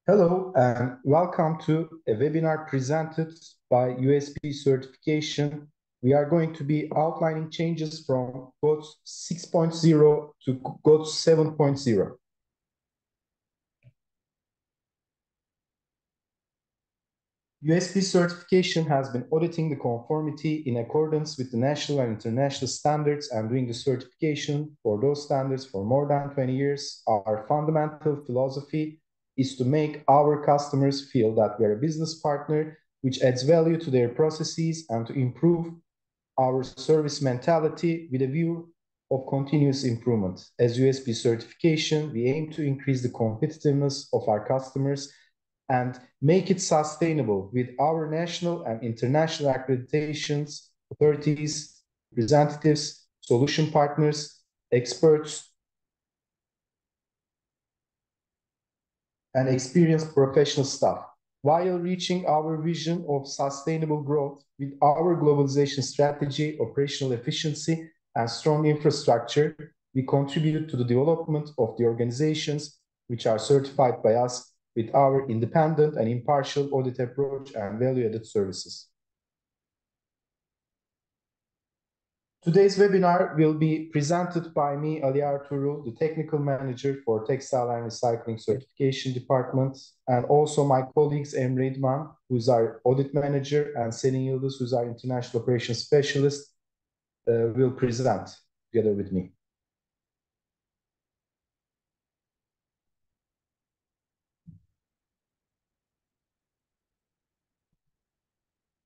Hello and welcome to a webinar presented by USB Certification. We are going to be outlining changes from GOTS 6.0 to GOTS 7.0. USB certification has been auditing the conformity in accordance with the national and international standards and doing the certification for those standards for more than 20 years. Our fundamental philosophy is to make our customers feel that we are a business partner which adds value to their processes and to improve our service mentality with a view of continuous improvement. As USB certification, we aim to increase the competitiveness of our customers and make it sustainable with our national and international accreditations, authorities, representatives, solution partners, experts, and experienced professional staff, while reaching our vision of sustainable growth with our globalization strategy, operational efficiency, and strong infrastructure. We contribute to the development of the organizations which are certified by us with our independent and impartial audit approach and value-added services. Today's webinar will be presented by me, Ertuğrul, the Technical Manager for Textile and Recycling Certification Department, and also my colleagues Emre, İdman, who's our Audit Manager, and Selin, Yıldız, who's our International Operations Specialist, will present together with me.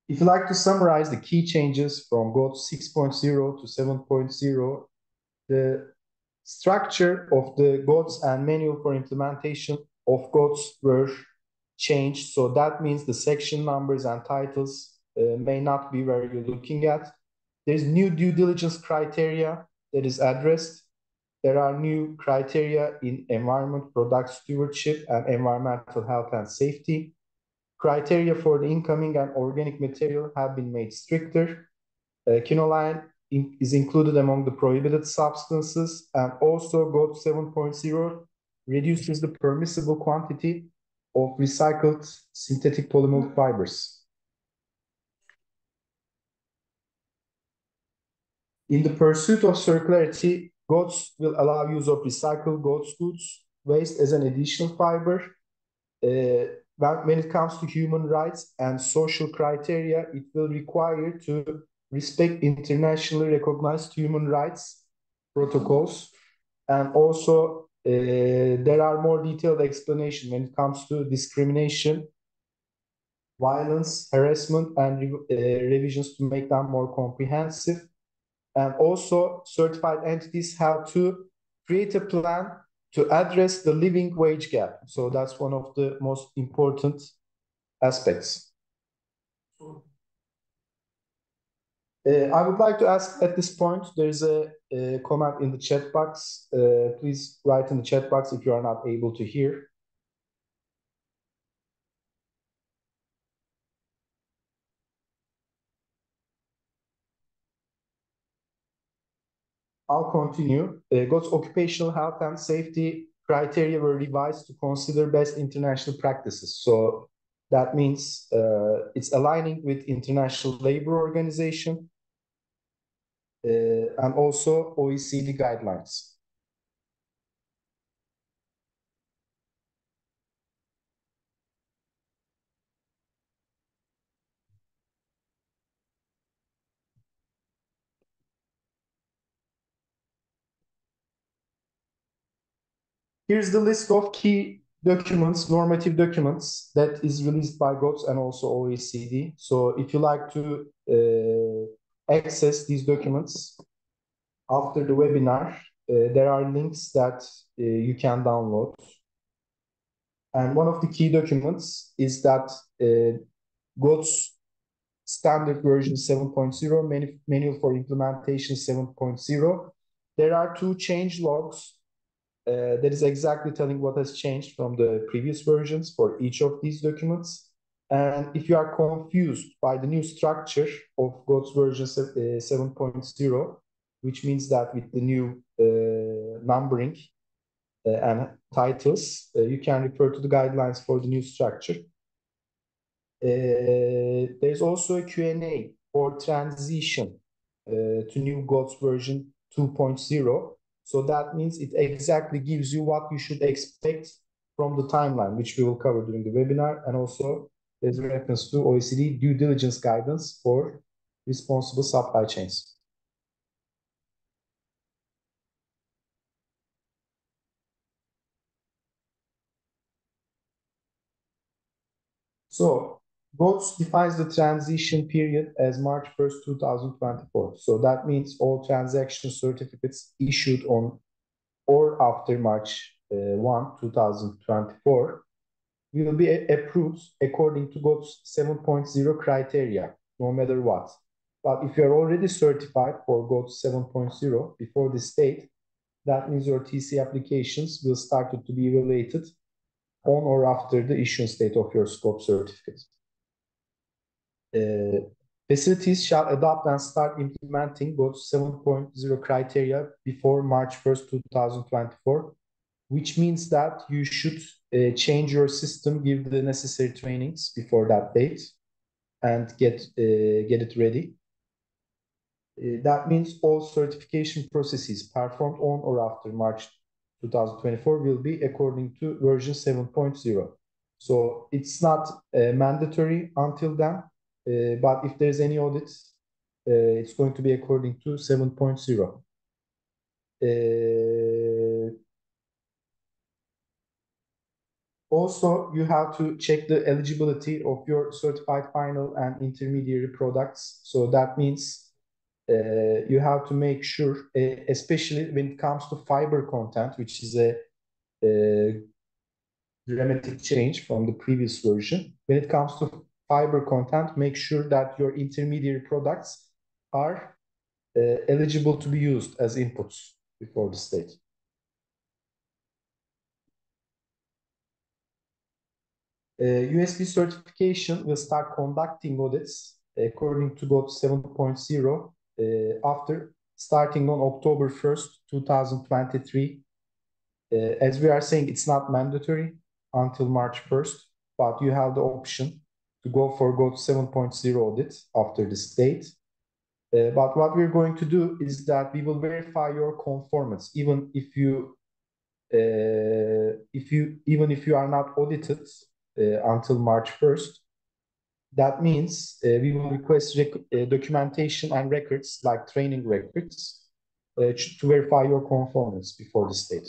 If you'd like to summarize the key changes from GOTS 6.0 to 7.0, the structure of the GOTS and manual for implementation of GOTS were changed. So that means the section numbers and titles may not be where you're looking at. There's new due diligence criteria that is addressed. There are new criteria in environment, product stewardship, and environmental health and safety. Criteria for the incoming and organic material have been made stricter. Quinoline is included among the prohibited substances, and also GOTS 7.0 reduces the permissible quantity of recycled synthetic polymer fibers. In the pursuit of circularity, GOTS will allow use of recycled GOTS goods waste as an additional fiber. When it comes to human rights and social criteria, it will require to respect internationally recognized human rights protocols. And also, there are more detailed explanations when it comes to discrimination, violence, harassment, and revisions to make them more comprehensive. And also, certified entities have to create a plan to address the living wage gap. So that's one of the most important aspects. I would like to ask at this point, there's a comment in the chat box. Please write in the chat box if you are not able to hear. I'll continue. GOTS occupational health and safety criteria were revised to consider best international practices. So that means it's aligning with International Labor Organization and also OECD guidelines. Here's the list of key documents, normative documents that is released by GOTS and also OECD. So if you like to access these documents after the webinar, there are links that you can download. And one of the key documents is that GOTS standard version 7.0, manual for implementation 7.0. There are two change logs that is exactly telling what has changed from the previous versions for each of these documents. And if you are confused by the new structure of GOTS version 7.0, which means that with the new numbering, and titles, you can refer to the guidelines for the new structure. There's also a Q&A for transition to new GOTS version 2.0. So that means it exactly gives you what you should expect from the timeline, which we will cover during the webinar. And also there's a reference to OECD due diligence guidance for responsible supply chains. So GOTS defines the transition period as March 1st, 2024. So that means all transaction certificates issued on or after March 1, 2024 will be approved according to GOTS 7.0 criteria, no matter what. But if you're already certified for GOTS 7.0 before this date, that means your TC applications will start to be evaluated on or after the issuance date of your scope certificate. Facilities shall adopt and start implementing GOTS 7.0 criteria before March 1st, 2024, which means that you should change your system, give the necessary trainings before that date, and get it ready. That means all certification processes performed on or after March 2024 will be according to version 7.0. So it's not mandatory until then, but if there's any audit, it's going to be according to 7.0. Also, you have to check the eligibility of your certified final and intermediary products. So that means you have to make sure, especially when it comes to fiber content, which is a dramatic change from the previous version. When it comes to fiber content, make sure that your intermediary products are eligible to be used as inputs before the state. USB certification will start conducting audits according to GOTS 7.0 after starting on October 1st, 2023. As we are saying, it's not mandatory until March 1st, but you have the option to go for GOTS 7.0 audit after this date. But what we're going to do is that we will verify your conformance, even if you are not audited until March 1st. That means we will request documentation and records like training records to verify your conformance before the date.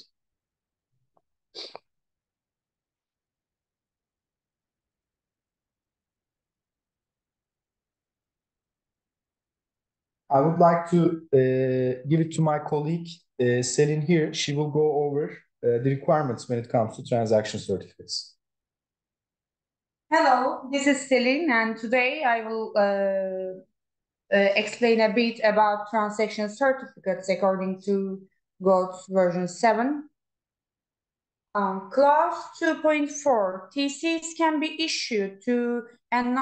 I would like to give it to my colleague, Selin here. She will go over the requirements when it comes to transaction certificates. Hello, this is Selin, and today I will explain a bit about transaction certificates according to GOTS version 7. Clause 2.4, TCs can be issued to an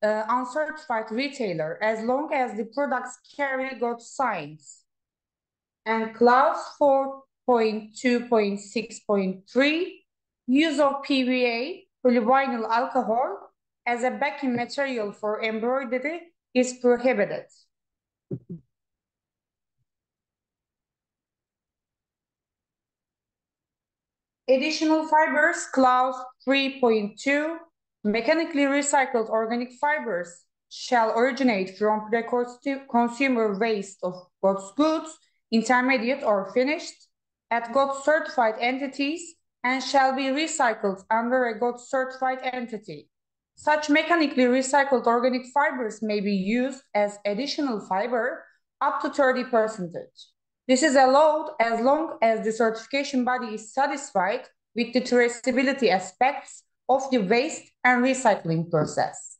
uncertified retailer as long as the products carry GOTS signs. And clause 4.2.6.3, use of PVA, polyvinyl alcohol, as a backing material for embroidery is prohibited. Additional fibers, clause 3.2, mechanically recycled organic fibers shall originate from consumer waste of GOTS goods, intermediate or finished, at GOTS certified entities and shall be recycled under a GOTS certified entity. Such mechanically recycled organic fibers may be used as additional fiber up to 30%. This is allowed as long as the certification body is satisfied with the traceability aspects of the waste and recycling process.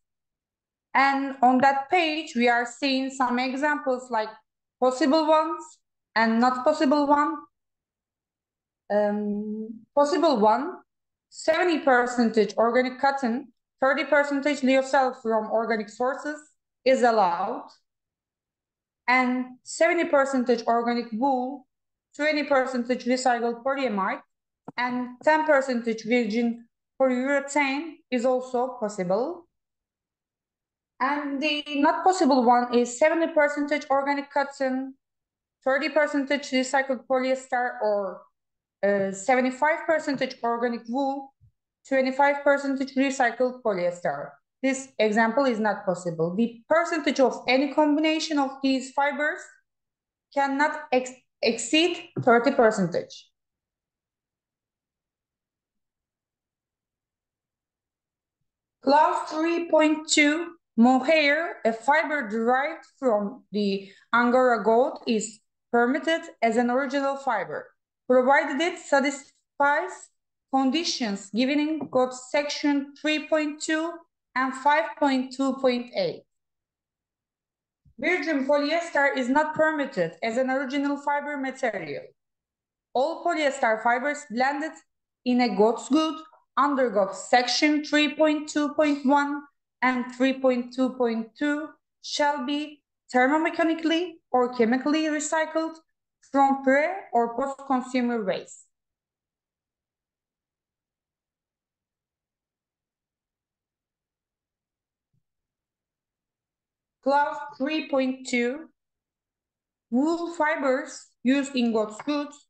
And on that page, we are seeing some examples like possible ones and not possible one. Possible one, 70% organic cotton, 30% lyocell from organic sources is allowed. And 70% organic wool, 20% recycled polyamide and 10% virgin polyurethane is also possible. And the not possible one is 70% organic cotton, 30% recycled polyester, or 75% organic wool, 25% recycled polyester. This example is not possible. The percentage of any combination of these fibers cannot exceed 30%. Clause 3.2, mohair, a fiber derived from the Angora goat, is permitted as an original fiber, provided it satisfies conditions given in GOTS section 3.2 and 5.2.8. Virgin polyester is not permitted as an original fiber material. All polyester fibers blended in a GOTS good under GOTS section 3.2.1 and 3.2.2 shall be thermomechanically or chemically recycled from pre- or post-consumer waste. Clause 3.2, wool fibers used in GOTS goods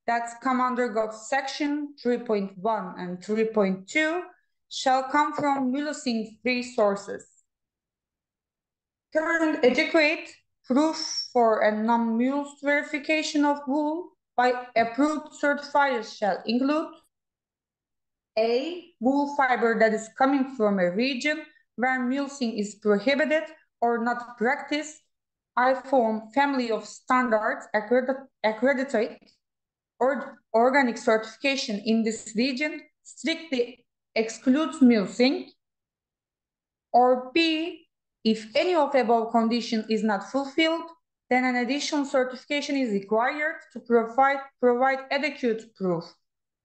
that come under GOTS section 3.1 and 3.2 shall come from mulesing-free sources. Current adequate proof for a non-mulesed verification of wool by approved certifiers shall include A, wool fiber that is coming from a region where mulesing is prohibited or not practiced, IFOAM family of standards accredited or organic certification in this region strictly excludes mulesing, or B, if any of the above condition is not fulfilled, then an additional certification is required to provide adequate proof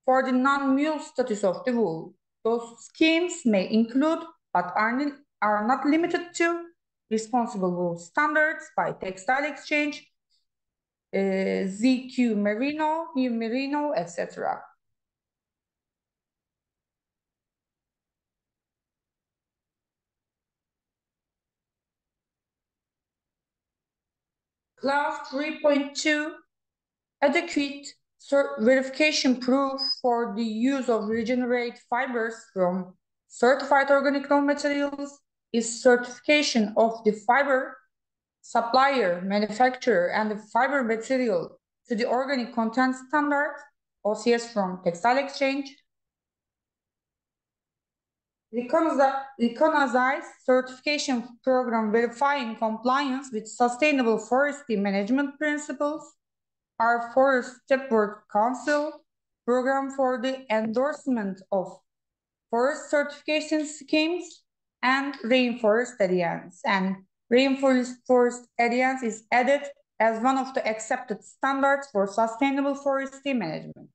for the non-mule status of the wool. Those schemes may include, but are not limited to, responsible wool standards by Textile Exchange, ZQ Merino, New Merino, etc. Clause 3.2, adequate verification proof for the use of regenerate fibers from certified organic raw materials is certification of the fiber supplier, manufacturer, and the fiber material to the organic content standard, OCS from Textile Exchange. Recognized certification program verifying compliance with sustainable forestry management principles, our Forest Steward Council program for the endorsement of forest certification schemes, and Rainforest Alliance. And Rainforest Alliance is added as one of the accepted standards for sustainable forestry management.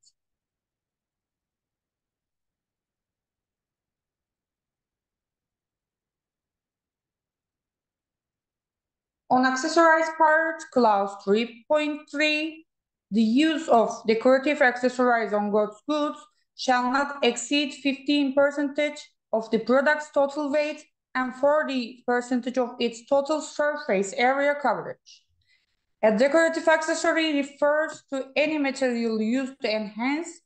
On accessorized part, clause 3.3, the use of decorative accessories on GOTS goods shall not exceed 15% of the product's total weight and 40% of its total surface area coverage. A decorative accessory refers to any material used to enhance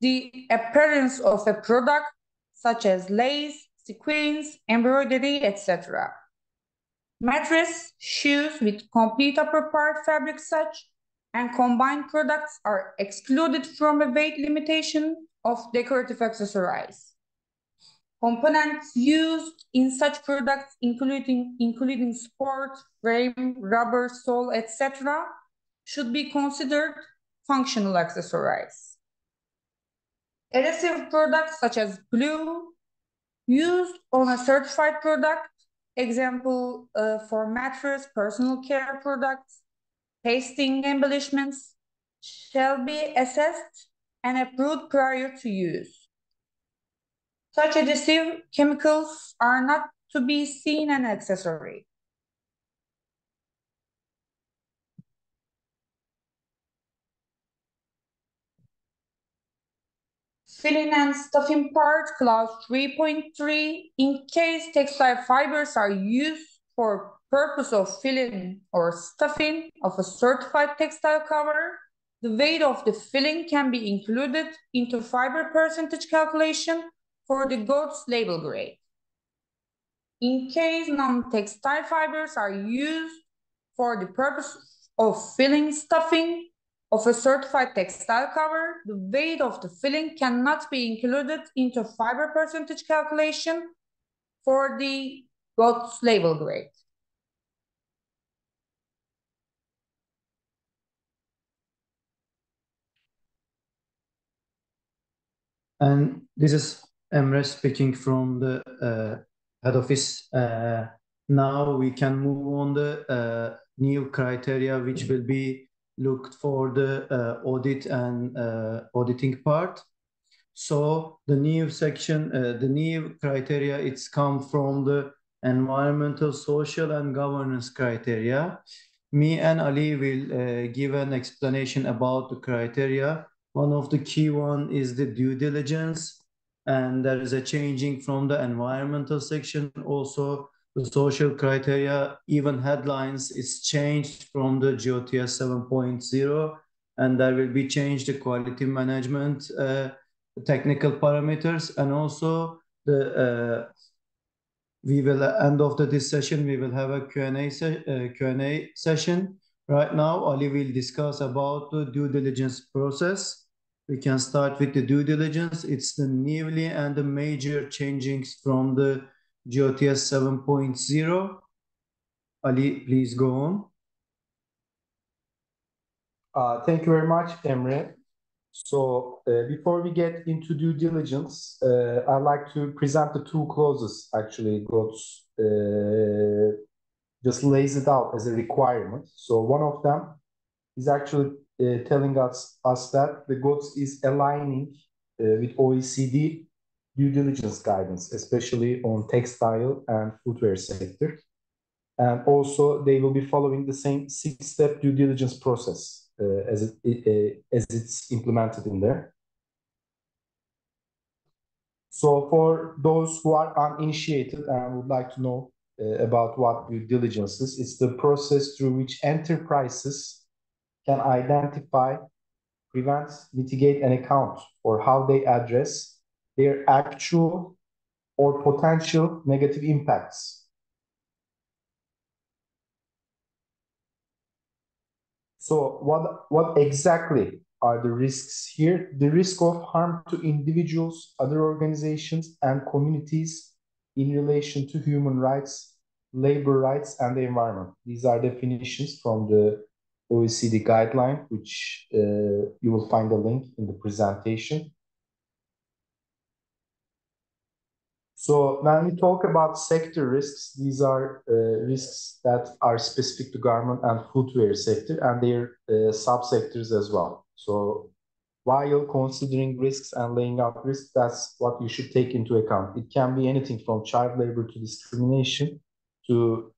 the appearance of a product, such as lace, sequins, embroidery, etc. Mattress, shoes with complete upper part fabric such, and combined products are excluded from a weight limitation of decorative accessories. Components used in such products, including sport, frame, rubber, sole, etc., should be considered functional accessories. Adhesive products such as glue used on a certified product, example for mattress, personal care products, pasting embellishments, shall be assessed and approved prior to use. Such adhesive chemicals are not to be seen an accessory. Filling and stuffing part, clause 3.3. In case textile fibers are used for purpose of filling or stuffing of a certified textile cover, the weight of the filling can be included into fiber percentage calculation for the GOTS label grade. In case non-textile fibers are used for the purpose of filling stuffing of a certified textile cover, the weight of the filling cannot be included into fiber percentage calculation for the GOTS label grade. And this is Emre speaking from the head office. Now we can move on the new criteria which will be looked for the audit and auditing part. So the new section, the new criteria, it's come from the environmental, social, and governance criteria. Me and Ali will give an explanation about the criteria. One of the key one is the due diligence, and there is a changing from the environmental section. Also, the social criteria, even headlines, is changed from the GOTS 7.0, and there will be changed the quality management technical parameters, and also the we will end of this session we will have a Q&A session. Right now Ali will discuss about the due diligence process. We can start with the due diligence. It's the newly and the major changings from the GOTS 7.0. Ali, please go on. Thank you very much, Emre. So before we get into due diligence, I'd like to present the two clauses. Actually, GOTS just lays it out as a requirement. So one of them is actually telling us that the GOTS is aligning with OECD due diligence guidance, especially on textile and footwear sector. And also they will be following the same 6-step due diligence process as it's implemented in there. So for those who are uninitiated and would like to know about what due diligence is, it's the process through which enterprises can identify, prevent, mitigate, and account for how they address their actual or potential negative impacts. So what exactly are the risks here? The risk of harm to individuals, other organizations, and communities in relation to human rights, labor rights, and the environment. These are definitions from the OECD guideline, which you will find a link in the presentation. So when we talk about sector risks, these are risks that are specific to garment and footwear sector and their subsectors as well. So while considering risks and laying out risks, that's what you should take into account. It can be anything from child labor to discrimination to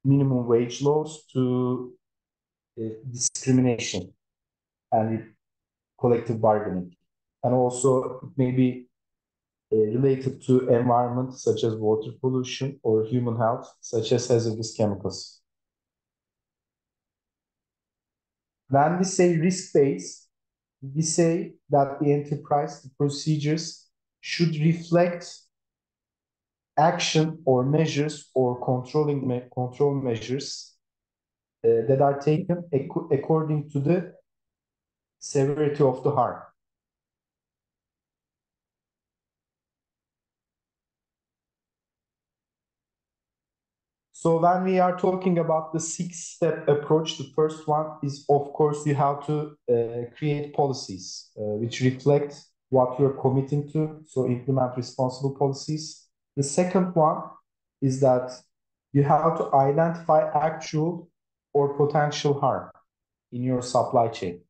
minimum wage laws to discrimination and collective bargaining. And also it may be related to environment, such as water pollution, or human health, such as hazardous chemicals. When we say risk-based, we say that the enterprise, the procedures should reflect action or measures or control measures that are taken according to the severity of the harm. So when we are talking about the 6-step approach, the first one is, of course, you have to create policies which reflect what you're committing to, so implement responsible policies. The second one is that you have to identify actual or potential harm in your supply chain.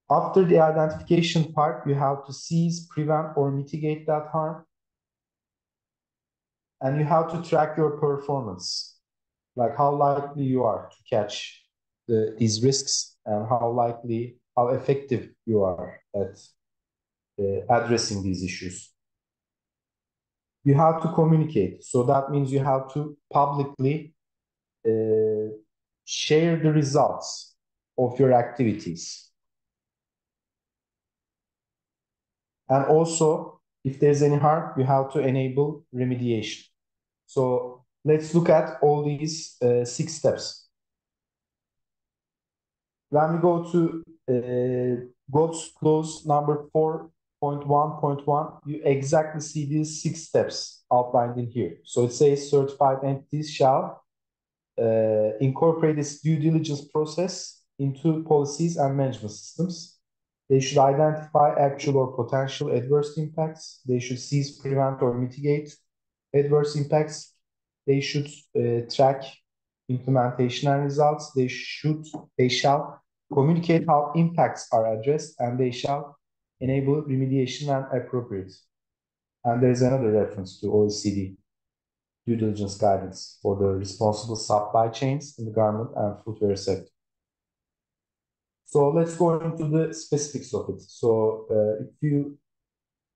After the identification part, you have to seize, prevent, or mitigate that harm. And you have to track your performance, like how likely you are to catch these risks and how effective you are at addressing these issues. You have to communicate. So that means you have to publicly share the results of your activities. And also, if there's any harm, you have to enable remediation. So let's look at all these 6 steps. When we go to GOTS clause number 4.1.1, you exactly see these 6 steps outlined in here. So it says certified entities shall incorporate its due diligence process into policies and management systems. They should identify actual or potential adverse impacts. They should cease, prevent, or mitigate adverse impacts. They should track implementation and results. They shall communicate how impacts are addressed, and they shall enable remediation when appropriate. And there's another reference to OECD due diligence guidance for the responsible supply chains in the garment and footwear sector. So let's go into the specifics of it. So if you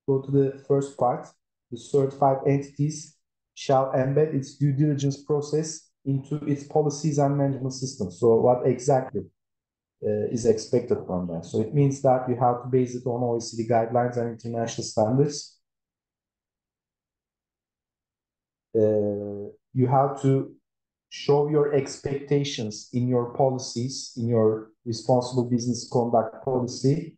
go to the first part, the certified entities shall embed its due diligence process into its policies and management systems. So what exactly is expected from that? So it means that you have to base it on OECD guidelines and international standards. You have to show your expectations in your policies, in your responsible business conduct policy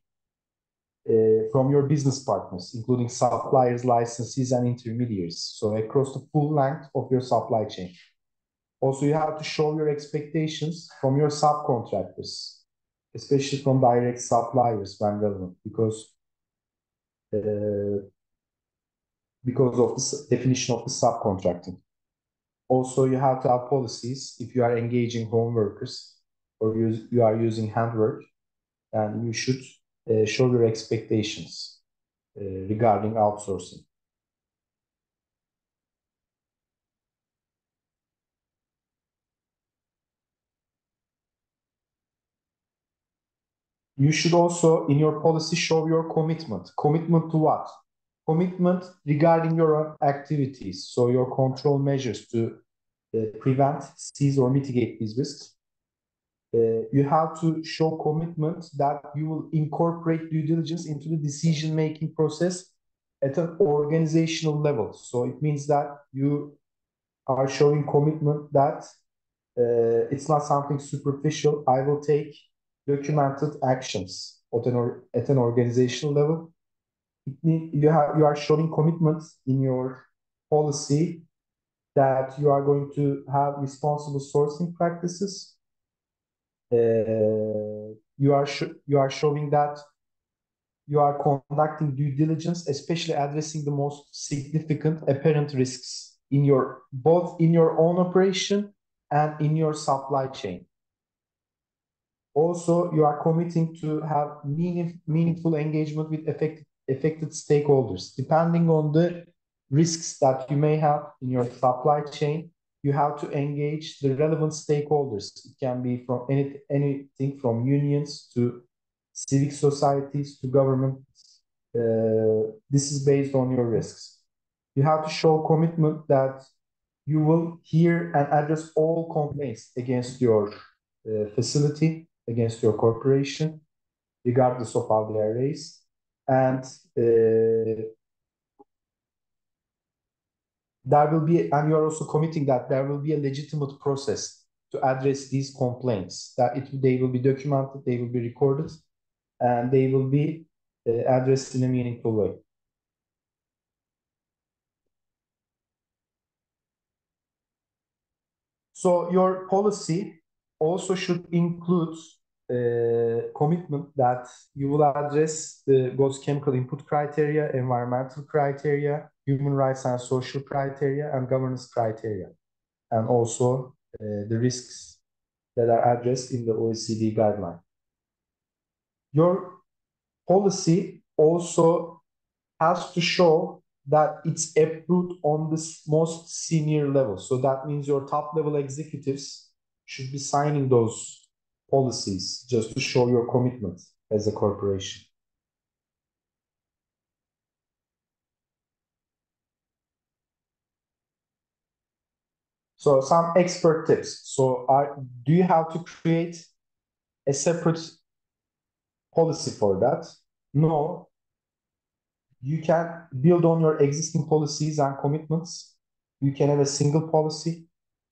from your business partners, including suppliers, licensees, and intermediaries. So across the full length of your supply chain. Also, you have to show your expectations from your subcontractors, especially from direct suppliers when relevant, because of the definition of the subcontracting. Also, you have to have policies if you are engaging home workers or you are using handwork, and you should show your expectations regarding outsourcing. You should also, in your policy, show your commitment. Commitment to what? Commitment regarding your own activities. So your control measures to prevent, seize, or mitigate these risks. You have to show commitment that you will incorporate due diligence into the decision-making process at an organizational level. So it means that you are showing commitment that it's not something superficial. I will take documented actions at an organizational level. You are showing commitment in your policy that you are going to have responsible sourcing practices. You are showing that you are conducting due diligence, especially addressing the most significant apparent risks in both in your own operation and in your supply chain. Also, you are committing to have meaningful engagement with affected stakeholders. Depending on the risks that you may have in your supply chain, you have to engage the relevant stakeholders. It can be from anything from unions to civic societies to governments. This is based on your risks. You have to show commitment that you will hear and address all complaints against your facility, against your corporation, regardless of how they are raised. And you are also committing that there will be a legitimate process to address these complaints, that they will be documented, they will be recorded, and they will be addressed in a meaningful way. So your policy also should include commitment that you will address the GOTS chemical input criteria, environmental criteria, human rights and social criteria, and governance criteria, and also the risks that are addressed in the OECD guideline. Your policy also has to show that it's approved on the most senior level. So that means your top level executives should be signing those policies just to show your commitment as a corporation. So some expert tips. So do you have to create a separate policy for that? No. You can build on your existing policies and commitments. You can have a single policy,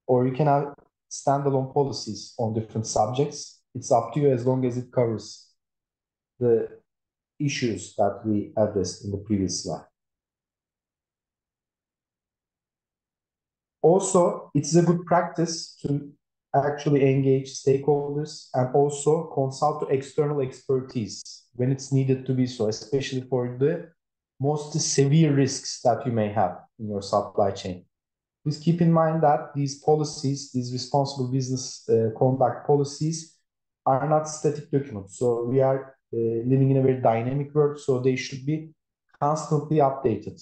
or you can have standalone policies on different subjects. It's up to you as long as it covers the issues that we addressed in the previous slide. Also, it's a good practice to actually engage stakeholders and also consult to external expertise when it's needed to be so, especially for the most severe risks that you may have in your supply chain. Please keep in mind that these policies, these responsible business conduct policies, are not static documents. So we are living in a very dynamic world, so they should be constantly updated.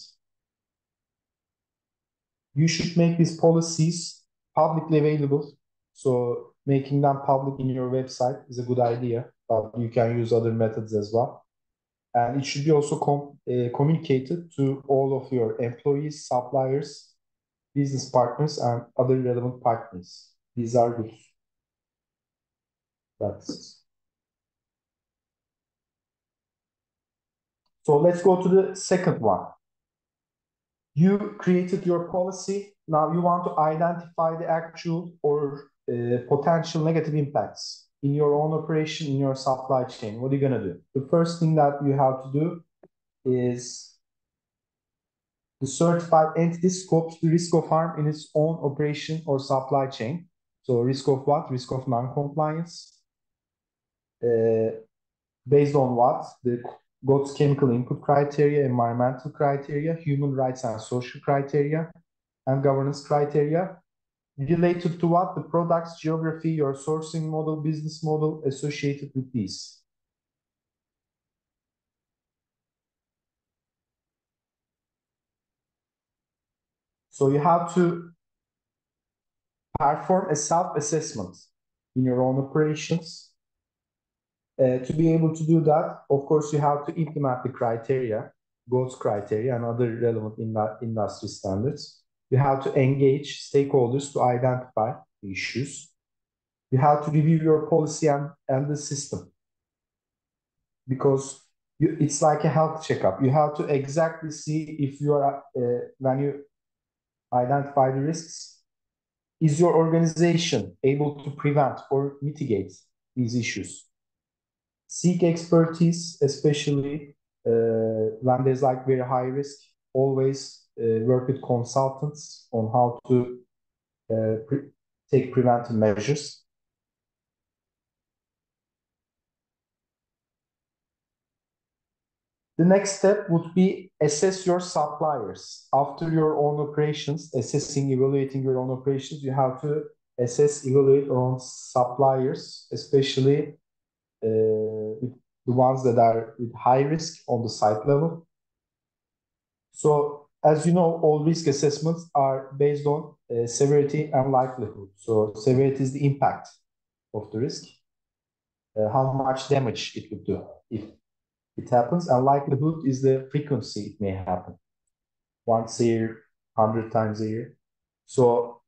You should make these policies publicly available. So making them public in your website is a good idea, but you can use other methods as well. And it should be also communicated to all of your employees, suppliers, business partners, and other relevant partners. These are good practices. So let's go to the second one. You created your policy. Now you want to identify the actual or potential negative impacts in your own operation, in your supply chain. What are you going to do? The first thing that you have to do is the certified entity scopes the risk of harm in its own operation or supply chain. So risk of what? Risk of non-compliance. Based on what? The GOTS chemical input criteria, environmental criteria, human rights and social criteria, and governance criteria. Related to what? The product's geography, your sourcing model, business model associated with these. So you have to perform a self-assessment in your own operations. To be able to do that, of course, you have to implement the criteria, GOTS criteria, and other relevant industry standards. You have to engage stakeholders to identify the issues. You have to review your policy and the system, because it's like a health checkup. You have to exactly see if you are, when you identify the risks, is your organization able to prevent or mitigate these issues? Seek expertise, especially when there's like very high risk. Always work with consultants on how to take preventive measures. The next step would be assess your suppliers. After your own operations, assessing, evaluating your own operations, you have to assess, evaluate your own suppliers, especially with the ones that are with high risk on the site level. So as you know, all risk assessments are based on severity and likelihood. So severity is the impact of the risk, how much damage it would do if it happens, and likelihood is the frequency it may happen. Once a year, 100 times a year. So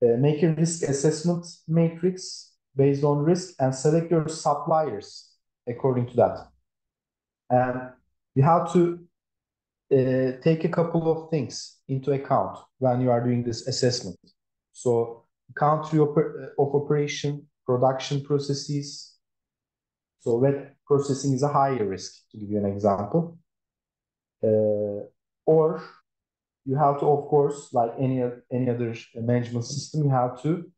make a risk assessment matrix based on risk and select your suppliers according to that. And you have to take a couple of things into account when you are doing this assessment. So country of operation, production processes. So wet processing is a higher risk, to give you an example. Or you have to, of course, like any other management system, you have to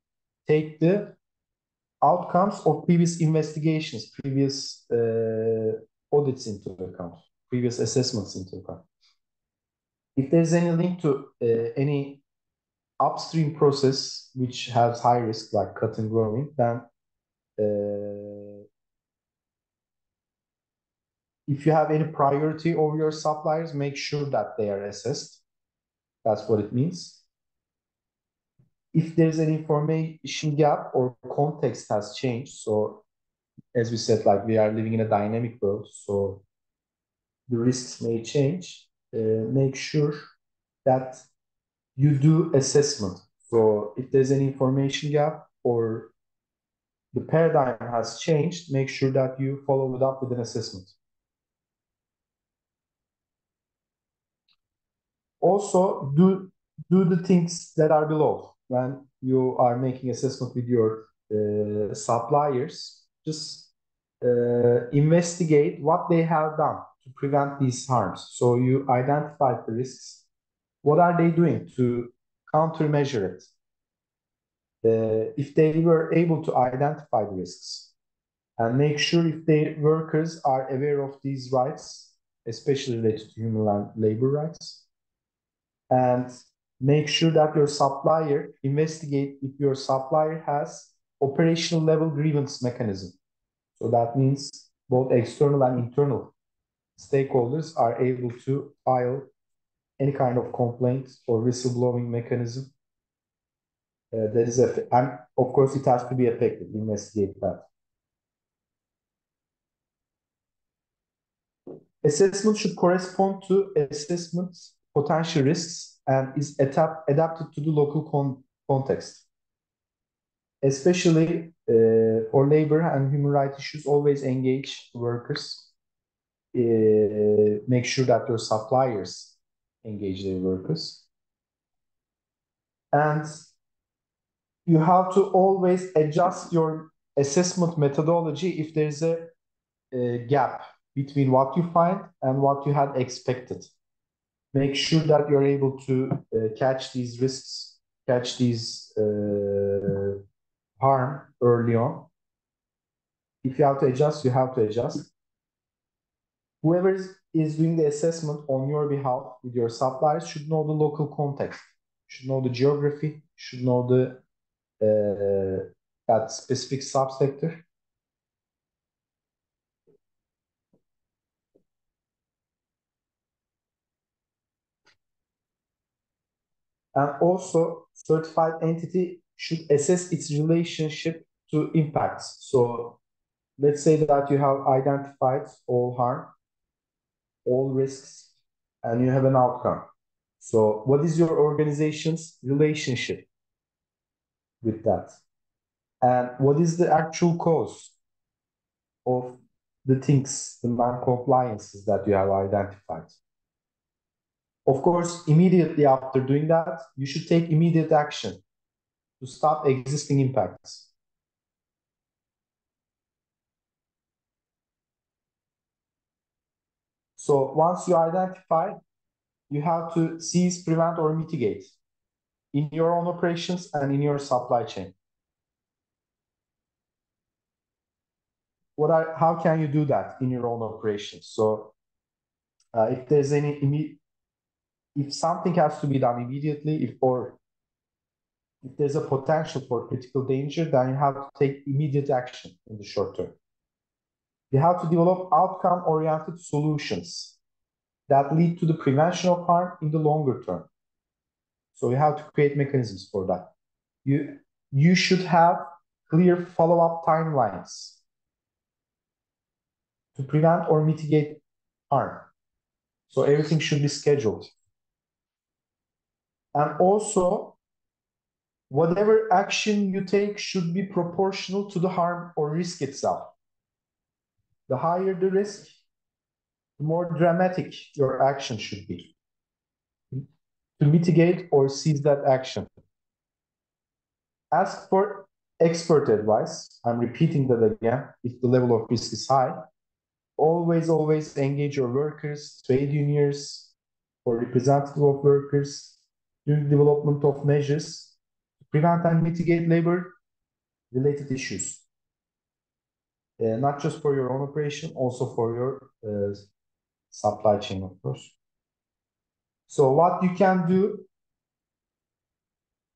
take the outcomes of previous investigations, previous audits into account, previous assessments into account. If there's any link to any upstream process which has high risk, like cotton growing, then if you have any priority over your suppliers, make sure that they are assessed. That's what it means. If there's an information gap or context has changed, so as we said, like we are living in a dynamic world, so the risks may change. Make sure that you do assessment. So if there's an information gap or the paradigm has changed, make sure that you follow it up with an assessment. Also, do the things that are below. When you are making assessment with your suppliers, just investigate what they have done to prevent these harms. So you identify the risks. What are they doing to countermeasure it? If they were able to identify the risks and make sure if their workers are aware of these rights, especially related to human and labor rights, and make sure that your supplier investigate if your supplier has operational level grievance mechanism. So that means both external and internal stakeholders are able to file any kind of complaint or whistleblowing mechanism. That is and of course it has to be effective. Investigate that. Assessment should correspond to assessment potential risks and is adapted to the local context. Especially for labor and human rights issues, always engage workers. Make sure that your suppliers engage their workers. And you have to always adjust your assessment methodology if there's a gap between what you find and what you had expected. Make sure that you're able to catch these risks, catch these harm early on. If you have to adjust, you have to adjust. Whoever is doing the assessment on your behalf with your suppliers should know the local context, should know the geography, should know the that specific subsector. And also, certified entity should assess its relationship to impacts. So let's say that you have identified all harm, all risks, and you have an outcome. So what is your organization's relationship with that? And what is the actual cause of the things, the non-compliances that you have identified? Of course, immediately after doing that, you should take immediate action to stop existing impacts. So once you identify, you have to seize, prevent, or mitigate in your own operations and in your supply chain. How can you do that in your own operations? So if there's if something has to be done immediately, or if there's a potential for critical danger, then you have to take immediate action in the short term. You have to develop outcome-oriented solutions that lead to the prevention of harm in the longer term. So you have to create mechanisms for that. You should have clear follow-up timelines to prevent or mitigate harm. So everything should be scheduled. And also, whatever action you take should be proportional to the harm or risk itself. The higher the risk, the more dramatic your action should be to mitigate or seize that action. Ask for expert advice. I'm repeating that again. If the level of risk is high, always engage your workers, trade unions, or representative of workers during the development of measures to prevent and mitigate labor-related issues. Not just for your own operation, also for your supply chain, of course. So what you can do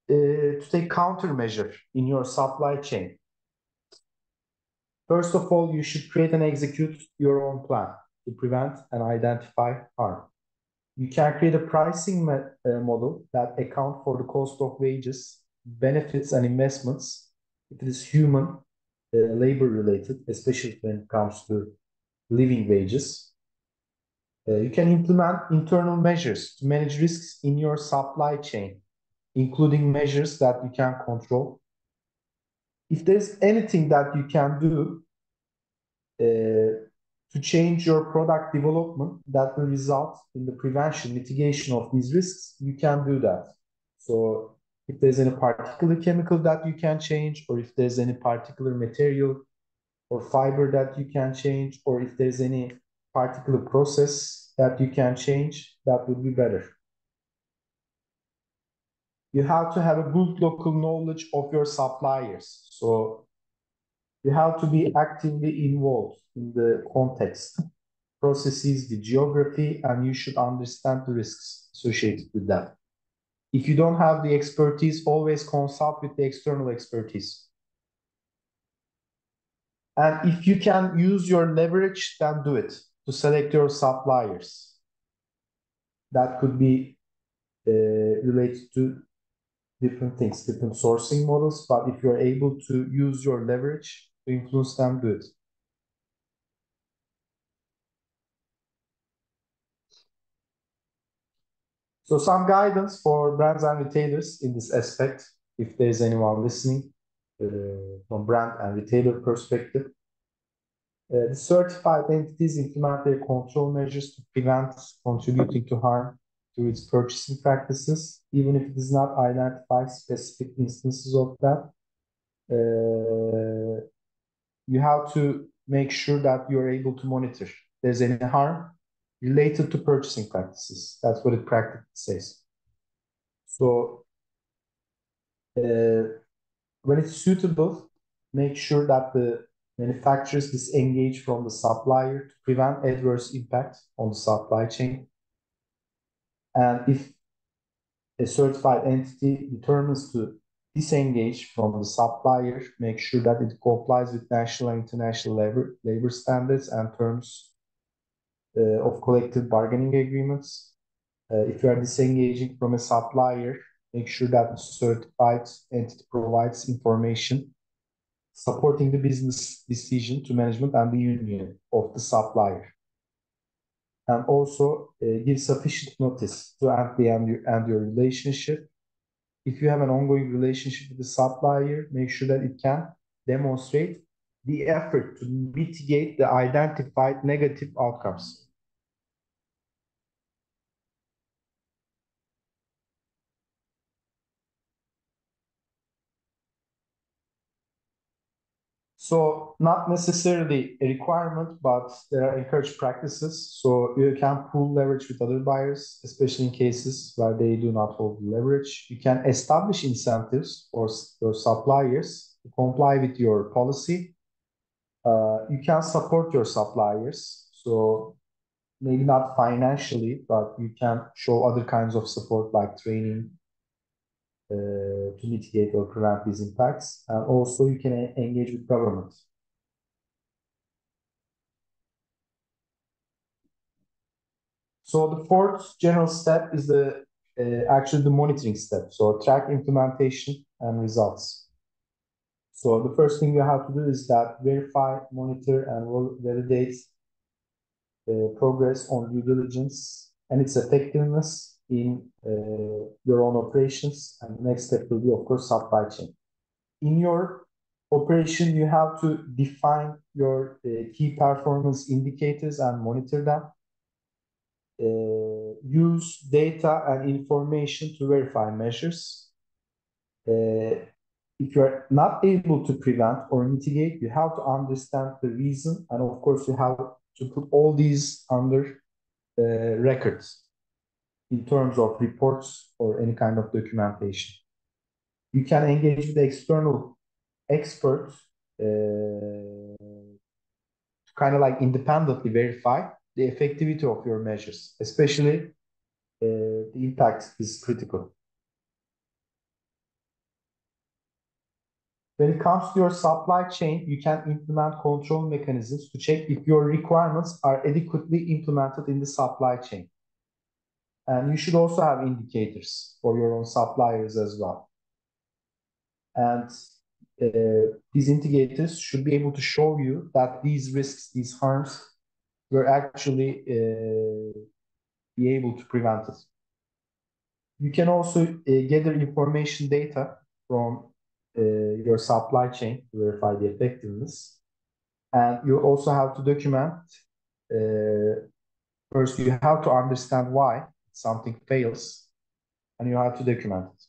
to take countermeasure in your supply chain. First of all, you should create and execute your own plan to prevent and identify harm. You can create a pricing model that account for the cost of wages, benefits, and investments. If it is human, labor related, especially when it comes to living wages. You can implement internal measures to manage risks in your supply chain, including measures that you can control. If there's anything that you can do to change your product development that will result in the prevention, mitigation of these risks, you can do that. So if there's any particular chemical that you can change, or if there's any particular material or fiber that you can change, or if there's any particular process that you can change, that would be better. You have to have a good local knowledge of your suppliers. So you have to be actively involved in the context, processes, the geography, and you should understand the risks associated with that. If you don't have the expertise, always consult with the external expertise. And if you can use your leverage, then do it to select your suppliers. That could be related to different things, different sourcing models, but if you're able to use your leverage to influence them, do it. So some guidance for brands and retailers in this aspect, if there's anyone listening from brand and retailer perspective. The certified entities implement their control measures to prevent contributing to harm through its purchasing practices, even if it does not identify specific instances of that. You have to make sure that you're able to monitor if there's any harm related to purchasing practices. That's what it practically says. So when it's suitable, make sure that the manufacturers disengage from the supplier to prevent adverse impact on the supply chain. And if a certified entity determines to disengage from the supplier, make sure that it complies with national and international labor standards and terms of collective bargaining agreements. If you are disengaging from a supplier, make sure that the certified entity provides information supporting the business decision to management and the union of the supplier. And also give sufficient notice to end your relationship. If you have an ongoing relationship with the supplier, make sure that it can demonstrate the effort to mitigate the identified negative outcomes. So not necessarily a requirement, but there are encouraged practices. So you can pool leverage with other buyers, especially in cases where they do not hold leverage. You can establish incentives for your suppliers to comply with your policy. You can support your suppliers. So maybe not financially, but you can show other kinds of support like training, to mitigate or prevent these impacts. And also you can engage with government. So the fourth general step is actually the monitoring step. So track implementation and results. So the first thing you have to do is that verify, monitor, and validate progress on due diligence and its effectiveness in your own operations. And the next step will be, of course, supply chain. In your operation, you have to define your key performance indicators and monitor them. Use data and information to verify measures. If you're not able to prevent or mitigate, you have to understand the reason. And of course, you have to put all these under records in terms of reports or any kind of documentation. You can engage with external experts to kind of like independently verify the effectivity of your measures, especially the impact is critical. When it comes to your supply chain, you can implement control mechanisms to check if your requirements are adequately implemented in the supply chain. And you should also have indicators for your own suppliers as well. And these indicators should be able to show you that these risks, these harms, were actually be able to prevent it. You can also gather information data from your supply chain to verify the effectiveness. And you also have to document, first you have to understand why something fails, and you have to document it.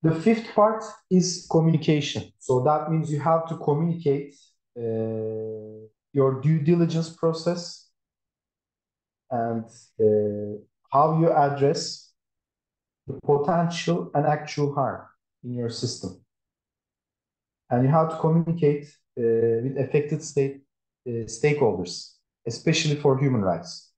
The fifth part is communication. So that means you have to communicate your due diligence process and how you address the potential and actual harm in your system. And you have to communicate with affected stakeholders, especially for human rights.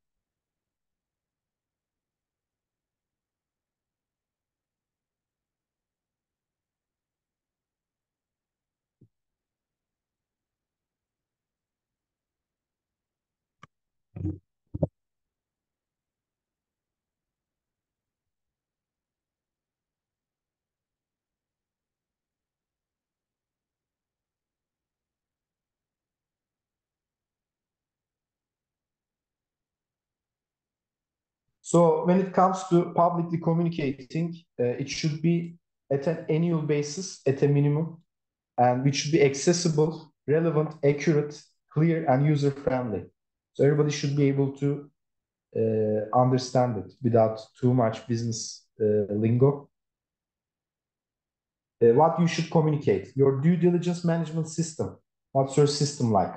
So when it comes to publicly communicating, it should be at an annual basis at a minimum, and which should be accessible, relevant, accurate, clear, and user-friendly. So everybody should be able to understand it without too much business lingo. What you should communicate, your due diligence management system, what's your system like,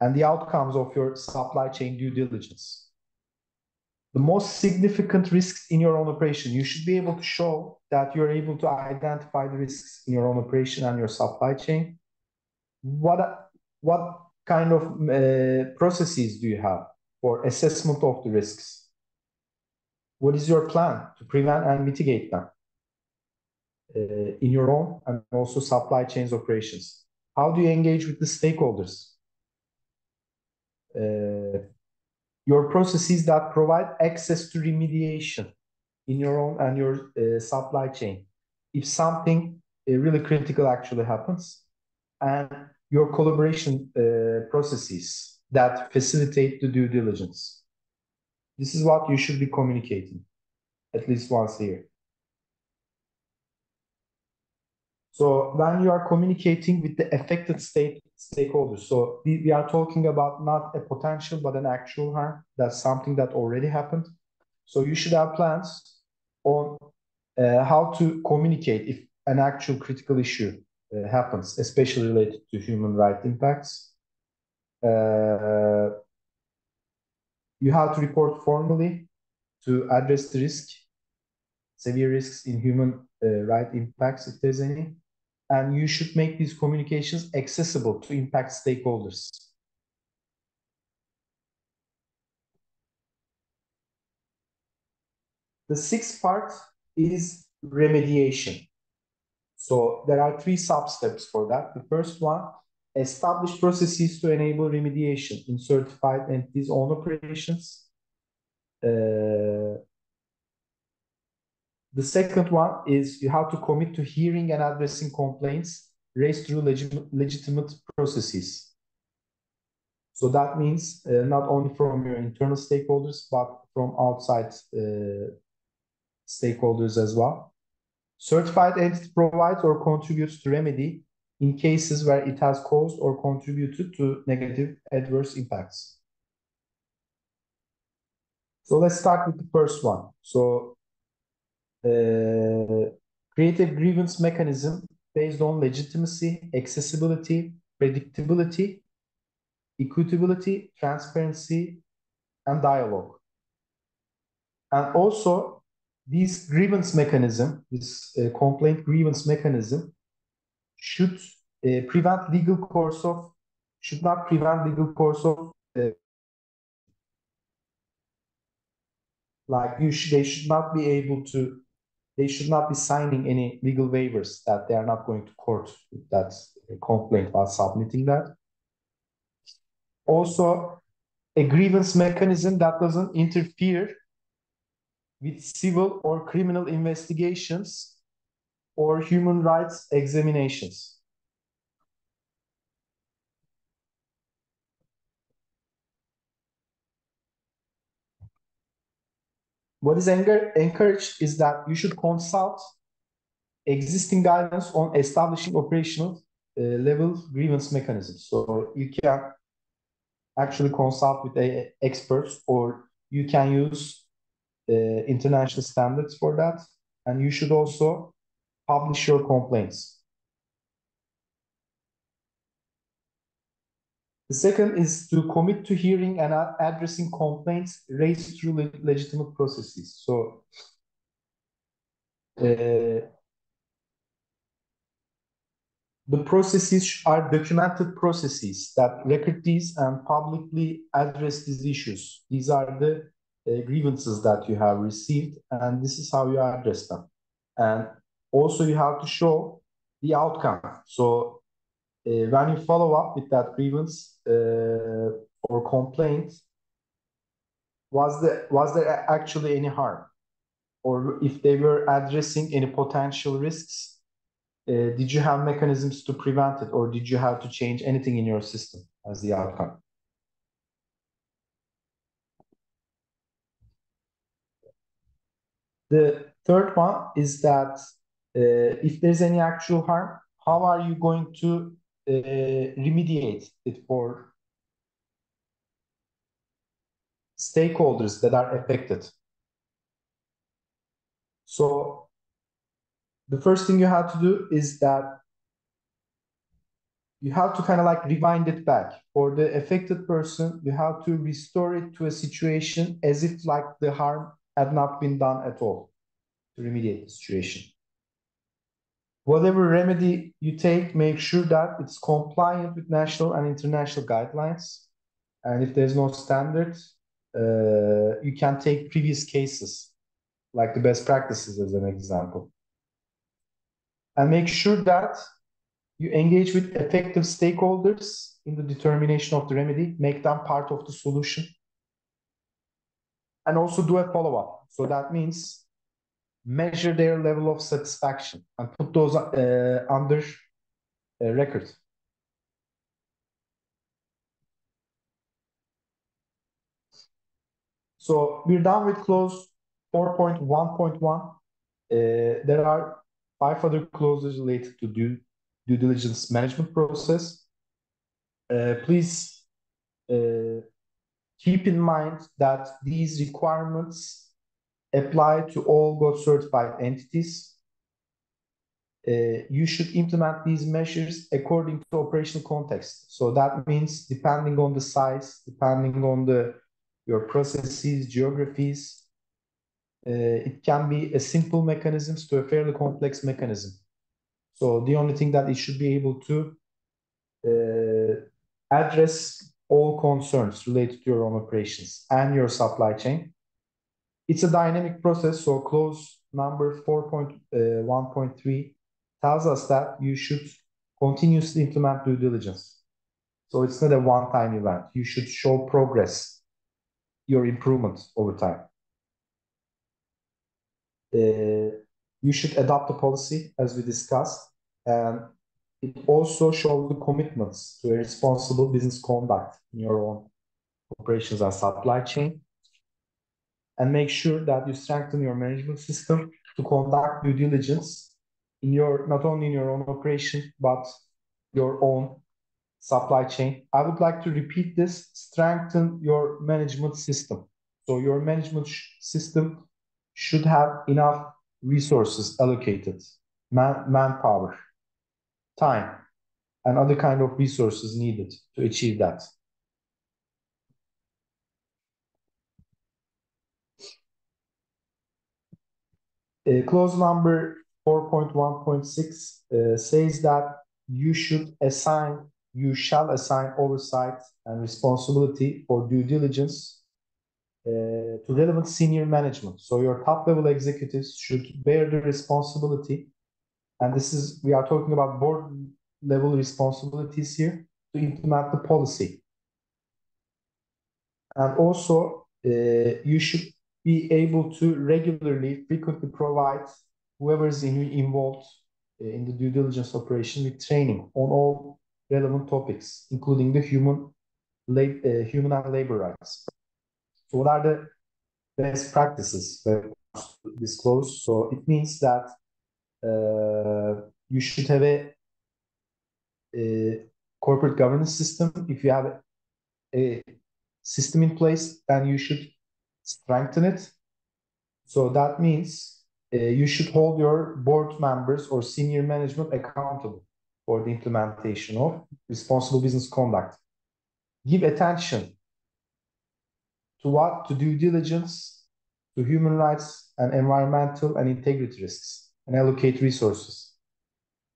and the outcomes of your supply chain due diligence. The most significant risks in your own operation, you should be able to show that you're able to identify the risks in your own operation and your supply chain. What kind of processes do you have for assessment of the risks? What is your plan to prevent and mitigate them in your own and also supply chains operations? How do you engage with the stakeholders? Your processes that provide access to remediation in your own and your supply chain. If something really critical actually happens, and your collaboration processes that facilitate the due diligence. This is what you should be communicating at least once a year. So when you are communicating with the affected stakeholders, so we are talking about not a potential, but an actual harm. That's something that already happened. So you should have plans on how to communicate if an actual critical issue happens, especially related to human rights impacts. You have to report formally to address the risk, severe risks in human rights impacts, if there's any. And you should make these communications accessible to impact stakeholders. The sixth part is remediation. So there are 3 sub-steps for that. The first one, establish processes to enable remediation in certified entities' own operations. The second one is you have to commit to hearing and addressing complaints raised through legitimate processes. So that means not only from your internal stakeholders, but from outside stakeholders as well. Certified entity provides or contributes to remedy in cases where it has caused or contributed to negative adverse impacts. So let's start with the first one. So create a grievance mechanism based on legitimacy, accessibility, predictability, equitability, transparency, and dialogue. And also, this grievance mechanism, this complaint grievance mechanism, should prevent legal course of, should not prevent legal course of, like they should not be able to, they should not be signing any legal waivers that they are not going to court with that complaint while submitting that. Also, a grievance mechanism that doesn't interfere with civil or criminal investigations or human rights examinations. What is encouraged is that you should consult existing guidance on establishing operational level grievance mechanisms. So you can actually consult with experts, or you can use international standards for that. And you should also publish your complaints. The second is to commit to hearing and addressing complaints raised through legitimate processes. So the processes are documented processes that record these and publicly address these issues. These are the grievances that you have received, and this is how you address them. And also you have to show the outcome. So when you follow up with that grievance or complaint, was there actually any harm? Or if they were addressing any potential risks, did you have mechanisms to prevent it, or did you have to change anything in your system as the outcome? The third one is that if there's any actual harm, how are you going to remediate it for stakeholders that are affected? So the first thing you have to do is that you have to kind of like rewind it back. For the affected person, you have to restore it to a situation as if like the harm had not been done at all to remediate the situation. Whatever remedy you take, make sure that it's compliant with national and international guidelines. And if there's no standard, you can take previous cases, like the best practices as an example. And make sure that you engage with effective stakeholders in the determination of the remedy, make them part of the solution, and also do a follow-up. So that means measure their level of satisfaction and put those under record. So we're done with clause 4.1.1. There are 5 other clauses related to due diligence management process. Please keep in mind that these requirements apply to all GOTS certified entities. You should implement these measures according to operational context. So that means depending on the size, depending on your processes, geographies, it can be a simple mechanism to a fairly complex mechanism. So the only thing that it should be able to address all concerns related to your own operations and your supply chain. It's a dynamic process, so clause number 4.1.3 tells us that you should continuously implement due diligence. So it's not a one-time event. You should show progress, your improvements over time. You should adopt a policy, as we discussed, and it also shows the commitments to a responsible business conduct in your own operations and supply chain. And make sure that you strengthen your management system to conduct due diligence in not only in your own operation, but your own supply chain. I would like to repeat this: strengthen your management system. So your management system should have enough resources allocated, manpower, time, and other kind of resources needed to achieve that. Clause number 4.1.6 says that you shall assign oversight and responsibility for due diligence to relevant senior management. So your top level executives should bear the responsibility, and we are talking about board level responsibilities here, to implement the policy. And also you be able to regularly, frequently provide whoever is involved in the due diligence operation with training on all relevant topics, including the human and labor rights. So what are the best practices that disclosed? So it means that you should have a corporate governance system. If you have a system in place, then you should strengthen it. So that means you should hold your board members or senior management accountable for the implementation of responsible business conduct. Give attention to what? To due diligence, to human rights and environmental and integrity risks, and allocate resources.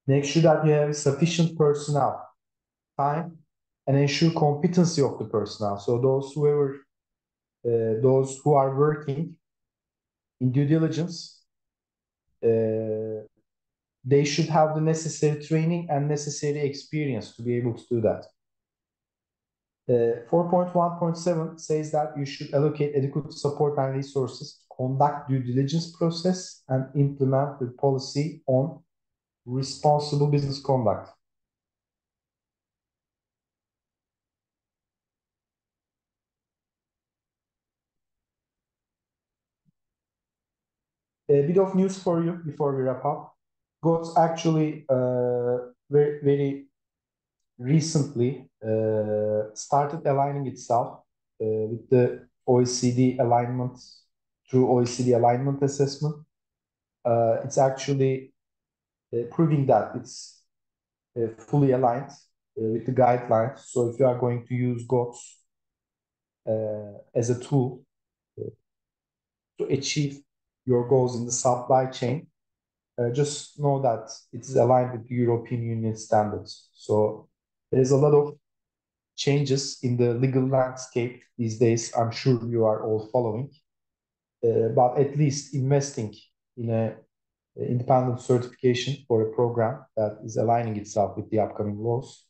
Make sure that you have sufficient personnel, time, and ensure competency of the personnel. So those who are working in due diligence, they should have the necessary training and necessary experience to be able to do that. 4.1.7 says that you should allocate adequate support and resources to conduct due diligence process and implement the policy on responsible business conduct. A bit of news for you before we wrap up. GOTS actually very recently started aligning itself with the OECD alignment through OECD alignment assessment. It's actually proving that it's fully aligned with the guidelines. So if you are going to use GOTS as a tool to achieve your goals in the supply chain, just know that it is aligned with the European Union standards. So there's a lot of changes in the legal landscape these days. I'm sure you are all following. But at least investing in an independent certification for a program that is aligning itself with the upcoming laws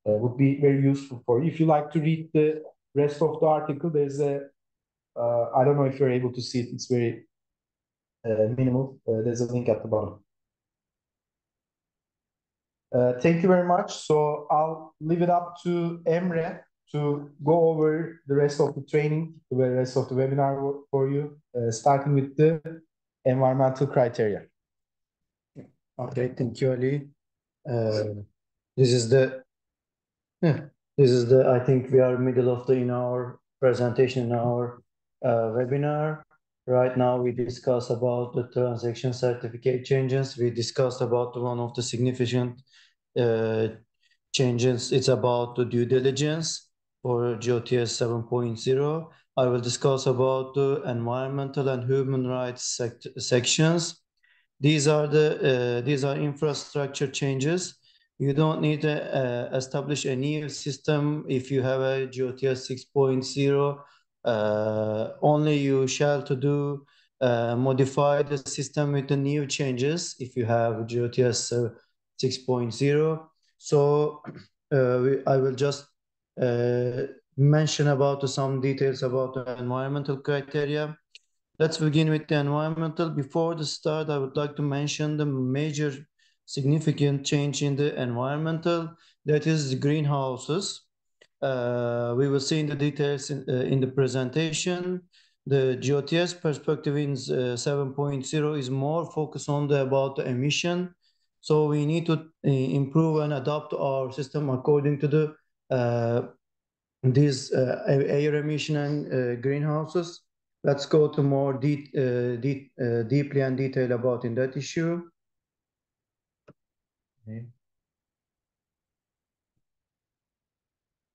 would be very useful for you. If you like to read the rest of the article, there's a, I don't know if you're able to see it, it's very minimal. There's a link at the bottom. Thank you very much. So I'll leave it up to Emre to go over the rest of the training, the rest of the webinar for you, starting with the environmental criteria. Okay, thank you, Ali. This is the, I think we are middle of in our presentation, in our webinar. Right now, we discuss about the transaction certificate changes. We discussed about one of the significant changes. It's about the due diligence for GOTS 7.0. I will discuss about the environmental and human rights sections. These are infrastructure changes. You don't need to establish a new system if you have a GOTS 6.0. Only you shall to do modify the system with the new changes if you have GOTS 6.0. So I will just mention about some details about the environmental criteria. Let's begin with the environmental. Before the start, I would like to mention the major significant change in the environmental, that is the greenhouses. We will see in the details in the presentation. The GOTS perspective in 7.0 is more focused on about the emission. So we need to improve and adapt our system according to the these air emission and greenhouses. Let's go to more deeply and detail about in that issue. Okay.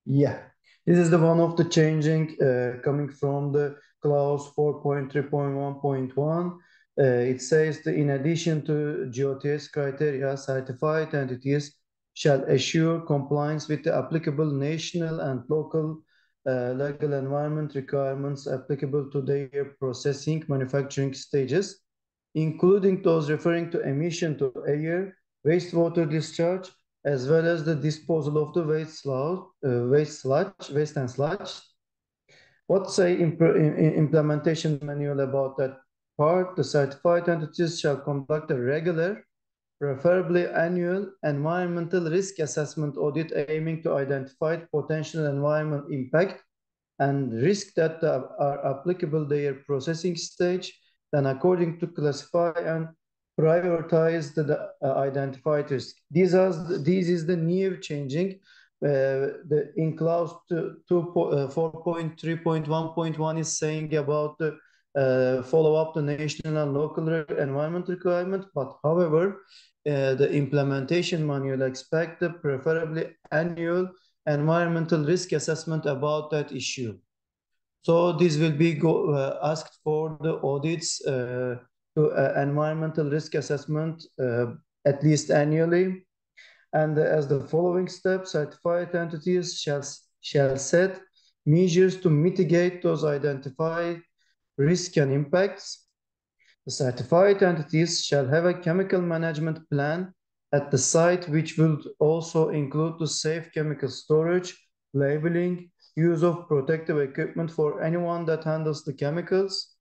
Yeah, this is the one of the changing coming from the clause 4.3.1.1. It says that in addition to GOTS criteria, certified entities shall assure compliance with the applicable national and local legal environment requirements applicable to their processing manufacturing stages, including those referring to emission to air, wastewater discharge, as well as the disposal of the waste and sludge. What's a implementation manual about that part? The certified entities shall conduct a regular, preferably annual, environmental risk assessment audit aiming to identify potential environmental impact and risk that are applicable their processing stage, then according to classify and prioritize the identified risk. This is the new changing. In clause 4.3.1.1 is saying about the follow up the national and local environment requirement, but however, the implementation manual expect the preferably annual environmental risk assessment about that issue. So this will be asked for the audits to environmental risk assessment at least annually. And as the following steps, certified entities shall set measures to mitigate those identified risks and impacts. The certified entities shall have a chemical management plan at the site, which will also include the safe chemical storage, labeling, use of protective equipment for anyone that handles the chemicals.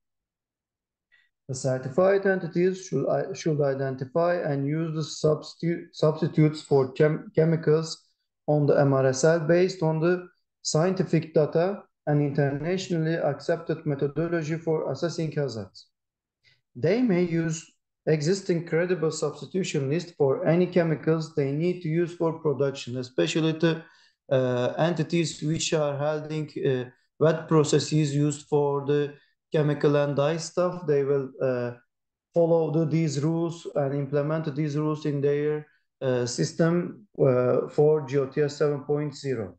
The certified entities should identify and use the substitutes for chemicals on the MRSL based on the scientific data and internationally accepted methodology for assessing hazards. They may use existing credible substitution list for any chemicals they need to use for production, especially the entities which are holding wet processes used for the chemical and dye stuff. They will follow these rules and implement these rules in their system for GOTS 7.0.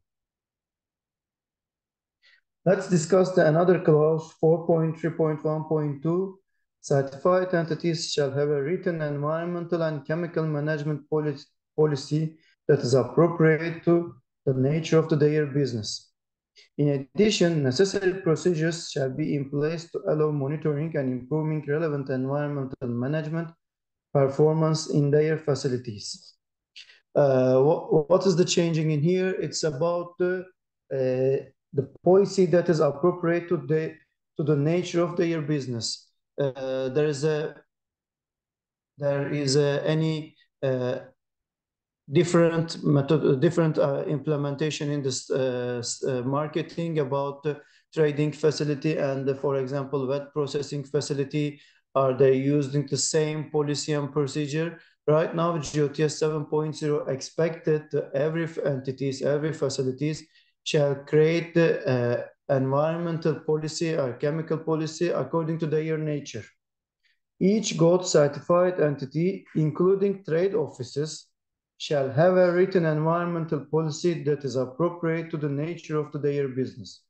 Let's discuss another clause 4.3.1.2. Certified entities shall have a written environmental and chemical management policy that is appropriate to the nature of their business. In addition, necessary procedures shall be in place to allow monitoring and improving relevant environmental management performance in their facilities. What is the changing in here? It's about the policy that is appropriate to the nature of their business. There is any different method, different implementation in this marketing about the trading facility and for example, wet processing facility. Are they using the same policy and procedure? Right now, GOTS 7.0 expected that every entities, every facilities shall create the environmental policy or chemical policy according to their nature. Each GOTS certified entity, including trade offices, shall have a written environmental policy that is appropriate to the nature of their business.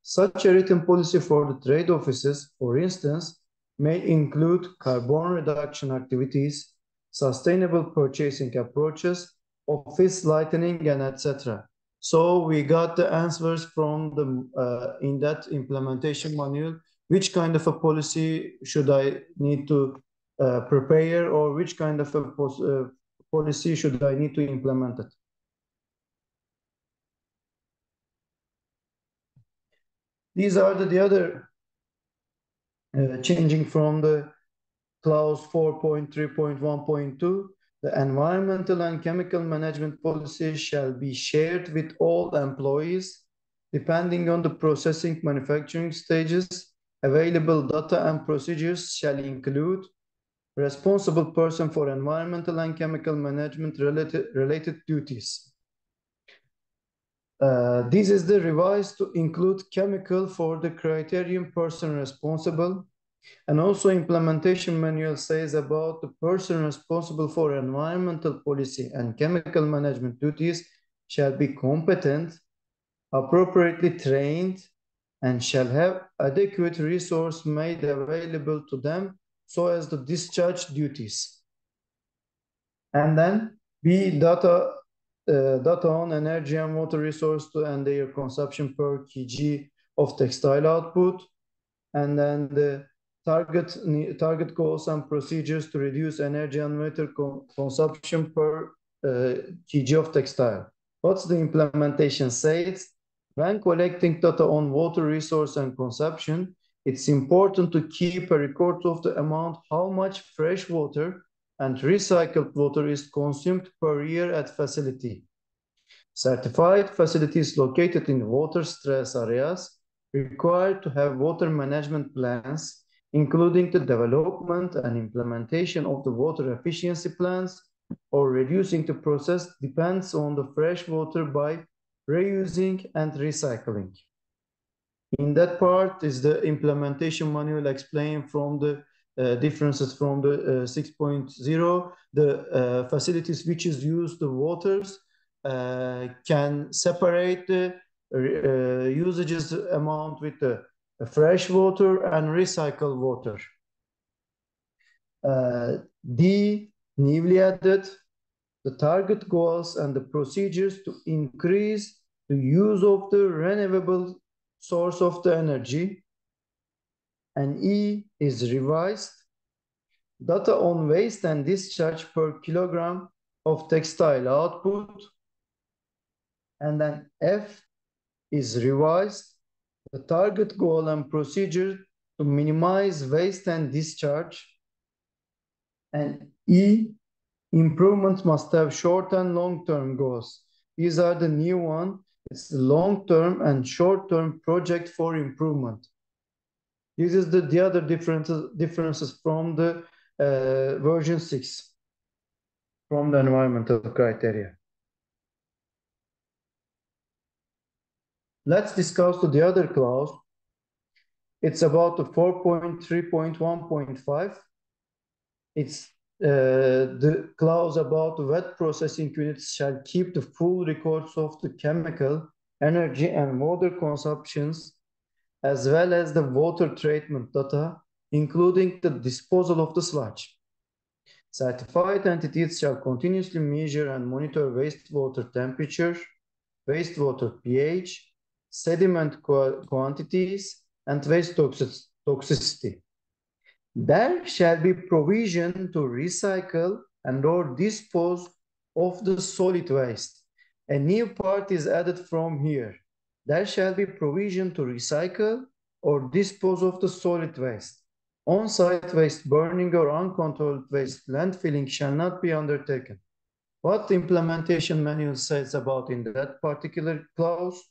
Such a written policy for the trade offices, for instance, may include carbon reduction activities, sustainable purchasing approaches, office lighting, and etc. So we got the answers from the in that implementation manual. Which kind of a policy should I need to prepare, or which kind of a policy should I need to implement it? These are the other changing from the clause 4.3.1.2. The environmental and chemical management policy shall be shared with all employees, depending on the processing manufacturing stages. Available data and procedures shall include responsible person for environmental and chemical management related duties. This is the revised to include chemical for the criterion person responsible, and also implementation manual says about the person responsible for environmental policy and chemical management duties shall be competent, appropriately trained, and shall have adequate resource made available to them so as to discharge duties. And then B, data on energy and water resource and their consumption per kg of textile output. And then the target goals and procedures to reduce energy and water consumption per kg of textile. What's the implementation says? When collecting data on water resource and consumption, it's important to keep a record of the amount how much fresh water and recycled water is consumed per year at facility. Certified facilities located in water stress areas required to have water management plans, including the development and implementation of the water efficiency plans, or reducing the process depends on the fresh water by reusing and recycling. In that part is the implementation manual explained from the differences from the 6.0. The facilities which is use the waters can separate the usages amount with the fresh water and recycled water. D, newly added, the target goals and the procedures to increase the use of the renewable source of the energy. And E is revised, data on waste and discharge per kilogram of textile output. And then F is revised, the target goal and procedure to minimize waste and discharge. And E, improvement must have short and long-term goals. These are the new one. It's the long-term and short-term project for improvement. This is the other differences from the version 6, from the environmental criteria. Let's discuss the other clause. It's about the 4.3.1.5. It's the clause about the wet processing units shall keep the full records of the chemical, energy, and water consumptions, as well as the water treatment data, including the disposal of the sludge. Certified entities shall continuously measure and monitor wastewater temperature, wastewater pH, sediment quantities, and waste toxicity. There shall be provision to recycle and or dispose of the solid waste. A new part is added from here. There shall be provision to recycle or dispose of the solid waste. On-site waste burning or uncontrolled waste landfilling shall not be undertaken. What the implementation manual says about in that particular clause?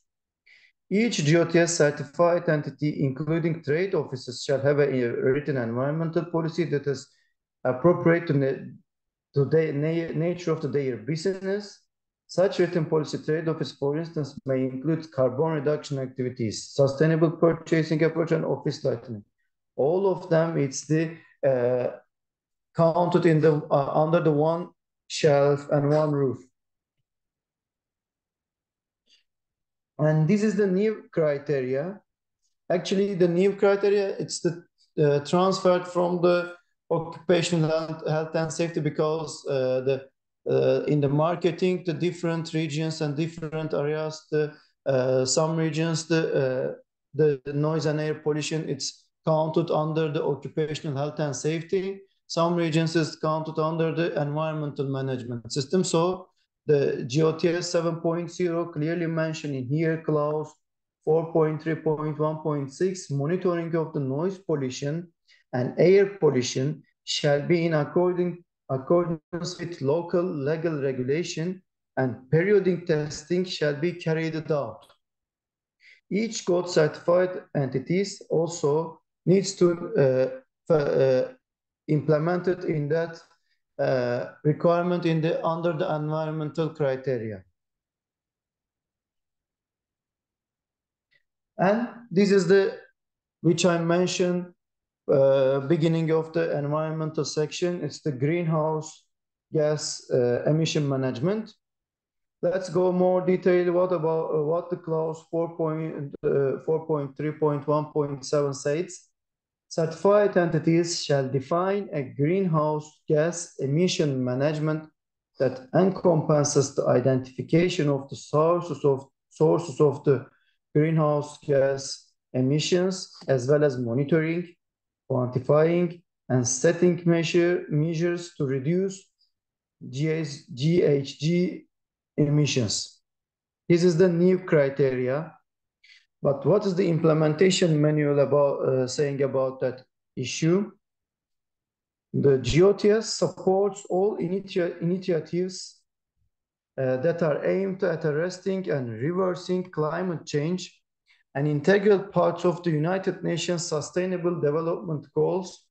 Each GOTS certified entity, including trade offices, shall have a written environmental policy that is appropriate to the nature of their business. Such written policy trade office, for instance, may include carbon reduction activities, sustainable purchasing approach, and office lighting. All of them, it's the counted in the under the one shelf and one roof. And this is the new criteria. Actually, the new criteria, it's the transferred from the occupational health and safety, because in the marketing, the different regions and different areas, some regions, the noise and air pollution, it's counted under the occupational health and safety. Some regions is counted under the environmental management system. So the GOTS 7.0 clearly mentioned in here, clause 4.3.1.6, monitoring of the noise pollution and air pollution shall be in accordance with local legal regulation, and periodic testing shall be carried out. Each GOTS certified entities also needs to implement it in that requirement in under the environmental criteria. And this is which I mentioned beginning of the environmental section. It's the greenhouse gas emission management. Let's go more detail. What the clause 4.3.1.7 says? Certified entities shall define a greenhouse gas emission management that encompasses the identification of the sources of the greenhouse gas emissions, as well as monitoring, quantifying, and setting measures to reduce GHG emissions. This is the new criteria. But what is the implementation manual about saying about that issue? The GOTS supports all initiatives that are aimed at arresting and reversing climate change, an integral part of the United Nations Sustainable Development Goals.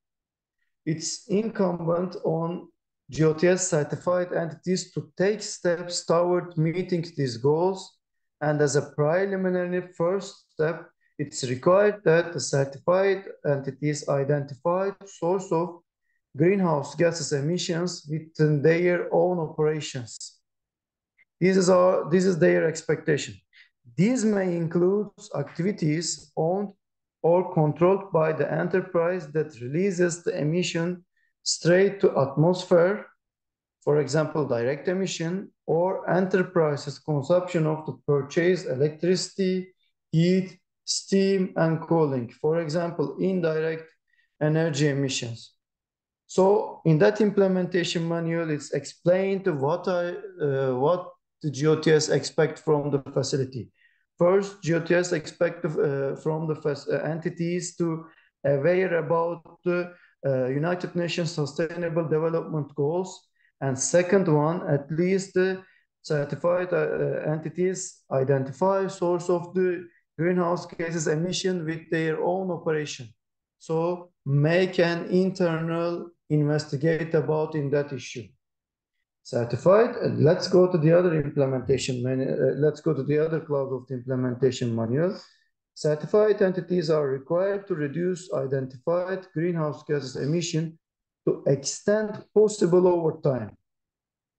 It's incumbent on GOTS certified entities to take steps toward meeting these goals. And as a preliminary first step, it's required that the certified entities identify the source of greenhouse gases emissions within their own operations. This is their expectation. These may include activities owned or controlled by the enterprise that releases the emission straight to atmosphere, for example, direct emission, or enterprise's consumption of the purchased electricity, heat, steam, and cooling, for example, indirect energy emissions. So in that implementation manual, it's explained what the GOTS expect from the facility. First, GOTS expect from the entities to aware about the United Nations Sustainable Development Goals. And second one, at least the certified entities identify source of the greenhouse gases emission with their own operation. So make an internal investigate about in that issue. Certified. Let's go to the other implementation manual. Let's go to the other clause of the implementation manual. Certified entities are required to reduce identified greenhouse gases emission to extent possible over time.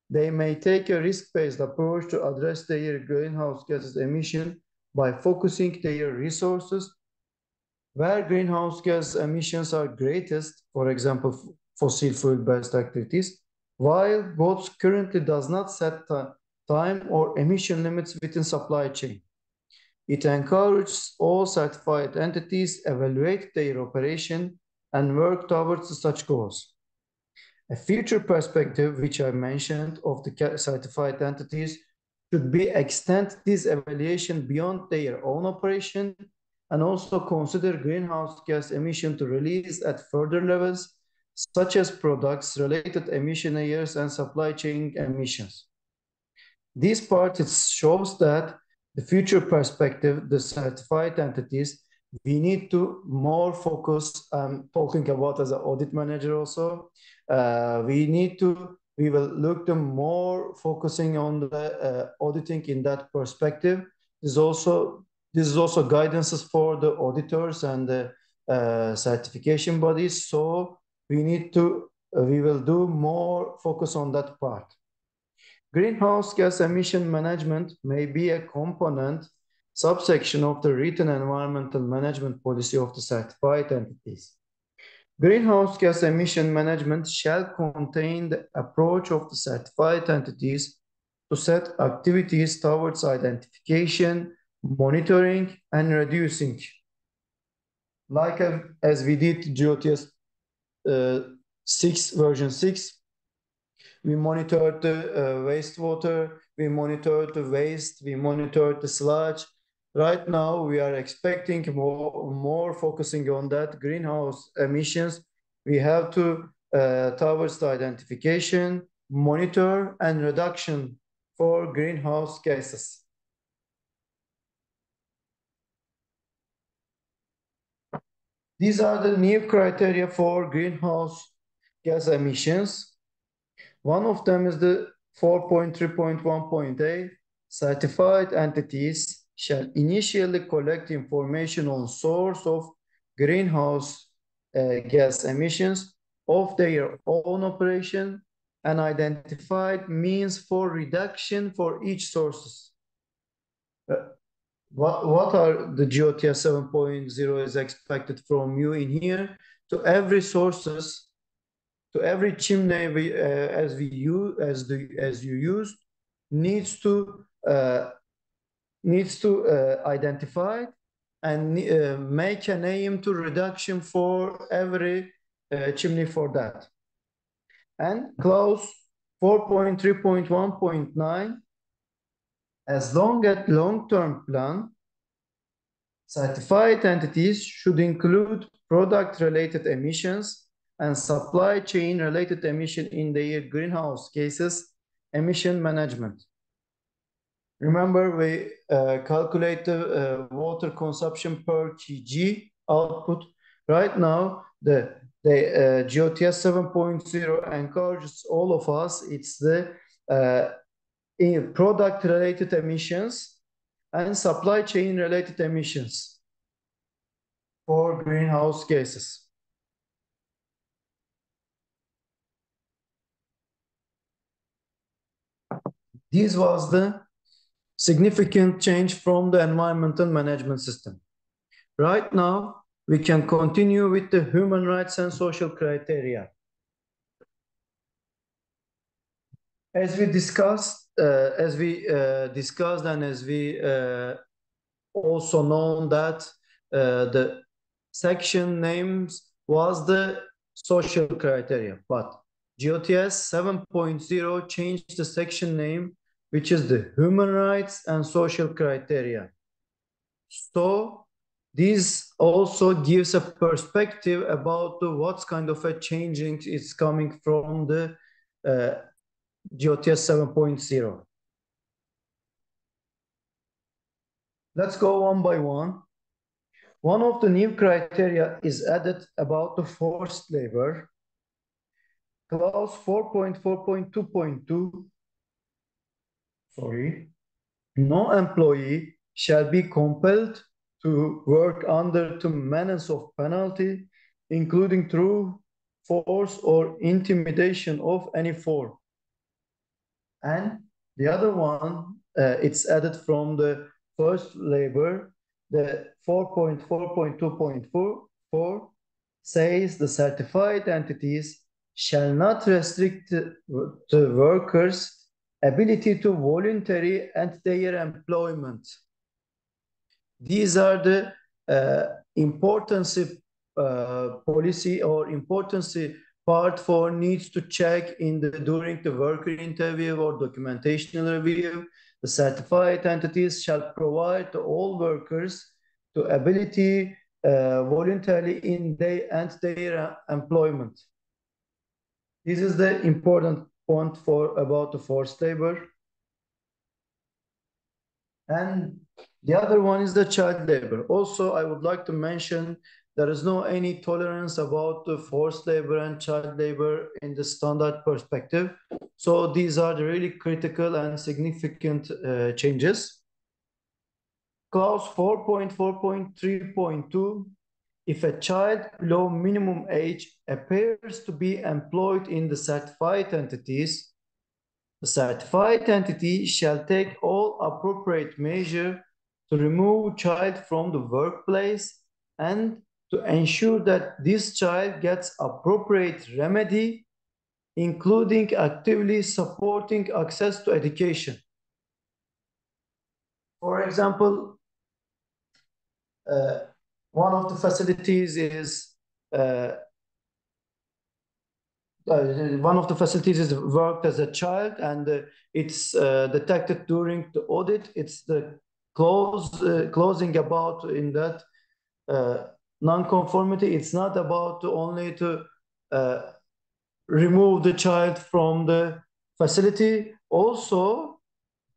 They may take a risk-based approach to address their greenhouse gases emission by focusing their resources where greenhouse gas emissions are greatest, for example, fossil fuel-based activities, while GOTS currently does not set time or emission limits within supply chain. It encourages all certified entities evaluate their operation and work towards such goals. A future perspective, which I mentioned, of the certified entities should be extend this evaluation beyond their own operation and also consider greenhouse gas emission to release at further levels, such as products-related emission layers and supply chain emissions. This part shows that the future perspective, the certified entities, we need to more focus, I'm talking about as an audit manager also, we will look to more focusing on the auditing in that perspective. This is also guidances for the auditors and the certification bodies. So we will do more focus on that part. Greenhouse gas emission management may be a component subsection of the written environmental management policy of the certified entities. Greenhouse gas emission management shall contain the approach of the certified entities to set activities towards identification, monitoring, and reducing. Like as we did GOTS 6, version 6, we monitored the wastewater, we monitored the waste, we monitored the sludge. Right now, we are expecting more focusing on that greenhouse emissions. We have to towards the identification, monitor, and reduction for greenhouse gases. These are the new criteria for greenhouse gas emissions. One of them is the 4.3.1.a. Certified entities shall initially collect information on source of greenhouse gas emissions of their own operation and identified means for reduction for each sources. What are the GOTS 7.0 is expected from you in here? To every sources, to every chimney as you use needs to identify and make an aim to reduction for every chimney for that. And clause 4.3.1.9, as long as long-term plan Certified entities should include product-related emissions and supply chain-related emission in their greenhouse gases emission management. Remember, we calculate the water consumption per kg output. Right now, the GOTS 7.0 encourages all of us. It's the product-related emissions and supply chain-related emissions for greenhouse gases. This was the significant change from the environmental management system. Right now, we can continue with the human rights and social criteria. As we discussed, and as we also known that the section names was the social criteria, but GOTS 7.0 changed the section name, which is the human rights and social criteria. So this also gives a perspective about what kind of a changing is coming from the GOTS 7.0. Let's go one by one. One of the new criteria is added about the forced labor. Clause 4.4.2.2, no employee shall be compelled to work under the menace of penalty, including through force or intimidation of any form. And the other one, it's added from the forced labor, the 4.4.2.4 says the certified entities shall not restrict the workers' ability to voluntarily end their employment. These are the importance policy or importance part for needs to check in during the worker interview or documentation review. The certified entities shall provide to all workers the ability voluntarily end their employment. This is the important point about the forced labor. And the other one is the child labor. Also, I would like to mention there is no any tolerance about the forced labor and child labor in the standard perspective. So these are the really critical and significant changes. Clause 4.4.3.2, if a child below minimum age appears to be employed in the certified entities, the certified entity shall take all appropriate measures to remove child from the workplace and to ensure that this child gets appropriate remedy, including actively supporting access to education. For example, one of the facilities is worked as a child, and it's detected during the audit. It's the closing about in that non-conformity. It's not about only to remove the child from the facility. Also,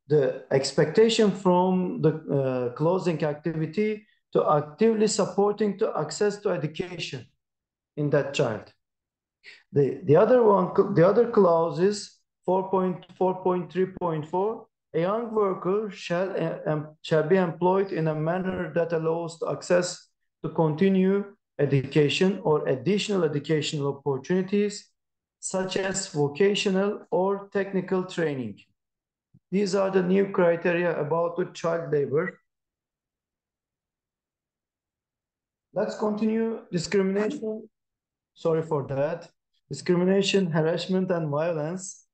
the expectation from the closing activity to actively supporting to access to education in that child. The other clause is 4.4.3.4. A young worker shall be employed in a manner that allows the access to continue education or additional educational opportunities, such as vocational or technical training. These are the new criteria about the child labor. Let's continue discrimination. Sorry for that. Discrimination, harassment, and violence.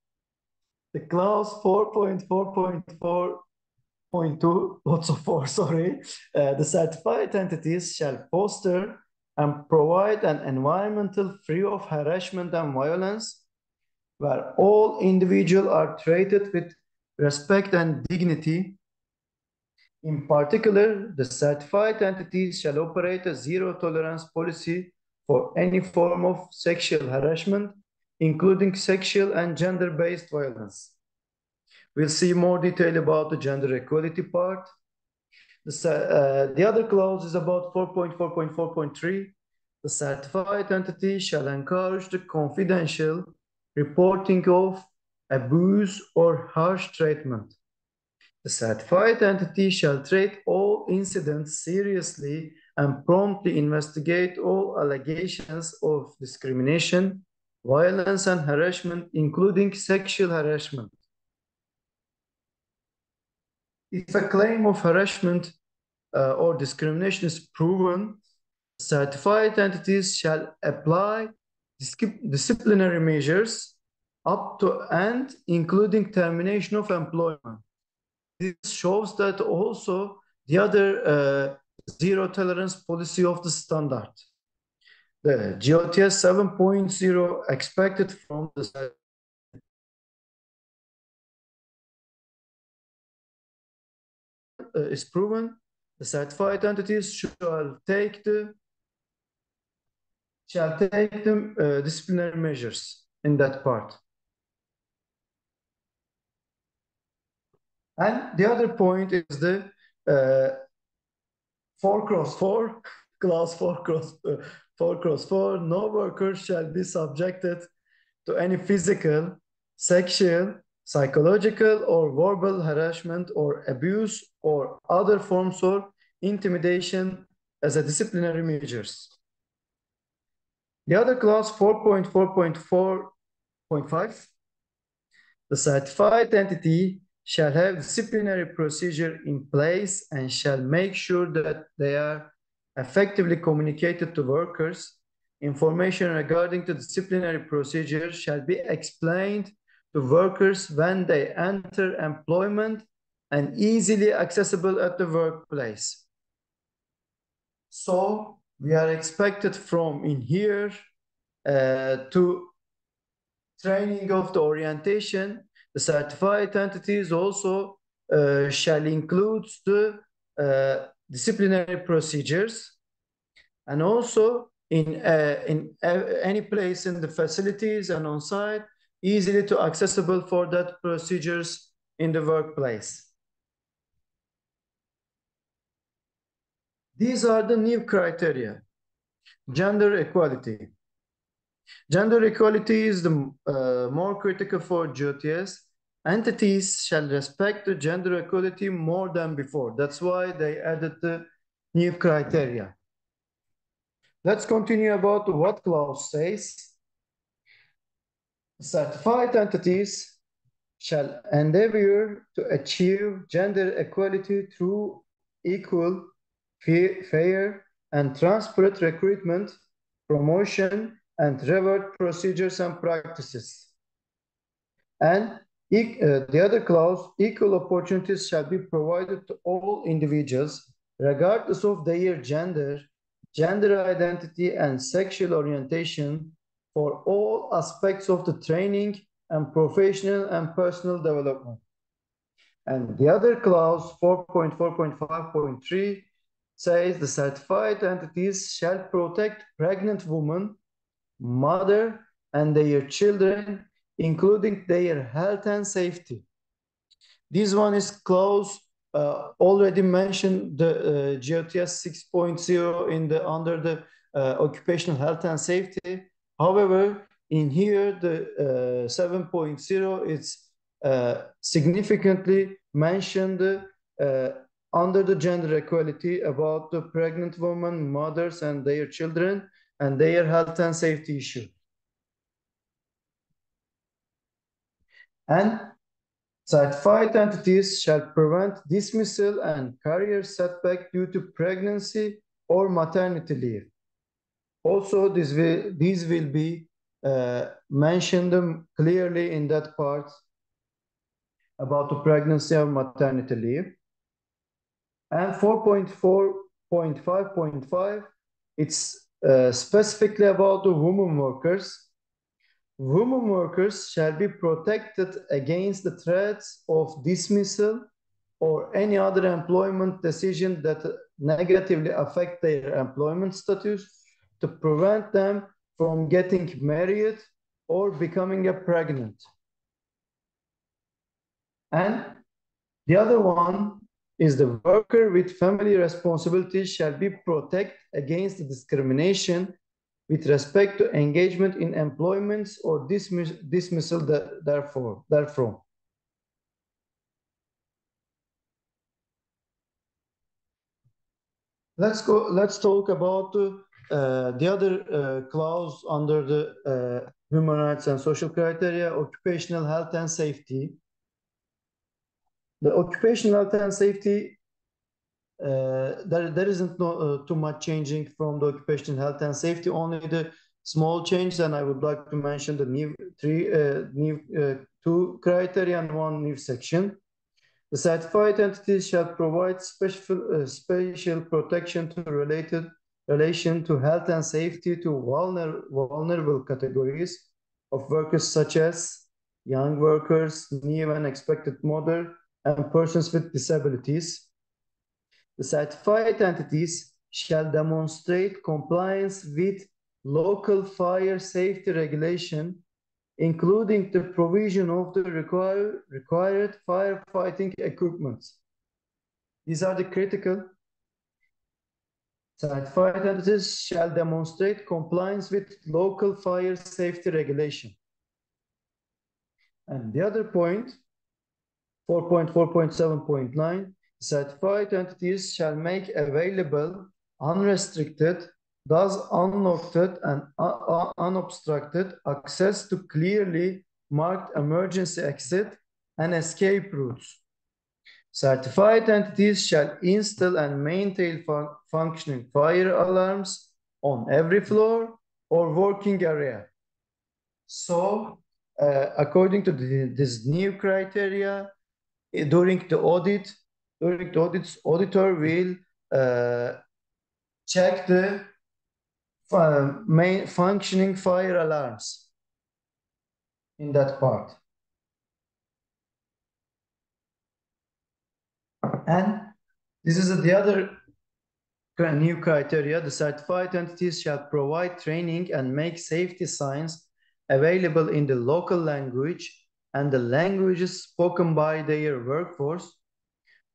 The clause 4.4.4.2, lots of 4, sorry. The certified entities shall foster and provide an environmental free of harassment and violence, where all individuals are treated with respect and dignity, In particular, the certified entities shall operate a zero-tolerance policy for any form of sexual harassment, including sexual and gender-based violence. We'll see more detail about the gender equality part. The other clause is about 4.4.4.3. The certified entity shall encourage the confidential reporting of abuse or harsh treatment. The certified entity shall treat all incidents seriously and promptly investigate all allegations of discrimination, violence, and harassment, including sexual harassment. If a claim of harassment or discrimination is proven, certified entities shall apply disciplinary measures up to and including termination of employment. This shows that also the other zero tolerance policy of the standard. The GOTS 7.0 expected from the is proven, the certified entities shall take the disciplinary measures in that part. And the other point is the 4x4, clause 4x4, no worker shall be subjected to any physical, sexual, psychological, or verbal harassment or abuse or other forms of intimidation as a disciplinary measures. The other clause 4.4.4.5, the certified entity shall have disciplinary procedure in place and shall make sure that they are effectively communicated to workers. Information regarding the disciplinary procedure shall be explained to workers when they enter employment and easily accessible at the workplace. So we are expected from in here to training of the orientation. The certified entities also shall include the disciplinary procedures, and also in any place in the facilities and on site, easily to accessible for that procedures in the workplace. These are the new criteria. Gender equality. Gender equality is the more critical for GOTS. Entities shall respect the gender equality more than before. That's why they added the new criteria. Let's continue about what clause says. Certified entities shall endeavor to achieve gender equality through equal, fair, and transparent recruitment, promotion, and reward procedures and practices. And the other clause, equal opportunities shall be provided to all individuals, regardless of their gender, gender identity, and sexual orientation, for all aspects of the training and professional and personal development. And the other clause, 4.4.5.3, says the certified entities shall protect pregnant women, mother, and their children, including their health and safety. This one is clause already mentioned, the GOTS 6.0 in the under the occupational health and safety. However, in here the 7.0 it's significantly mentioned under the gender equality about the pregnant women, mothers, and their children, and their health and safety issue. And certified entities shall prevent dismissal and career setback due to pregnancy or maternity leave. Also, these will be mentioned clearly in that part about the pregnancy or maternity leave. And 4.4.5.5, it's specifically about the women workers. Women workers shall be protected against the threats of dismissal or any other employment decision that negatively affect their employment status to prevent them from getting married or becoming pregnant. And the other one is the worker with family responsibilities shall be protected against discrimination with respect to engagement in employments or dismissal therefrom. Let's talk about the other clause under the human rights and social criteria, occupational health and safety. The occupational health and safety, there isn't too much changing from the occupational health and safety, only the small change, and I would like to mention the new two criteria and one new section. The certified entities shall provide special protection to relation to health and safety to vulnerable categories of workers such as young workers, new and expected mother, and persons with disabilities. The certified entities shall demonstrate compliance with local fire safety regulation, including the provision of the required firefighting equipment. These are the critical. Certified entities shall demonstrate compliance with local fire safety regulation. And the other point, 4.4.7.9, certified entities shall make available unrestricted, thus unlocked and unobstructed access to clearly marked emergency exit and escape routes. Certified entities shall install and maintain functioning fire alarms on every floor or working area. So, according to this new criteria, during the audit, auditor will check the main functioning fire alarms in that part. And this is the other new criteria. The certified entities shall provide training and make safety signs available in the local language and the languages spoken by their workforce.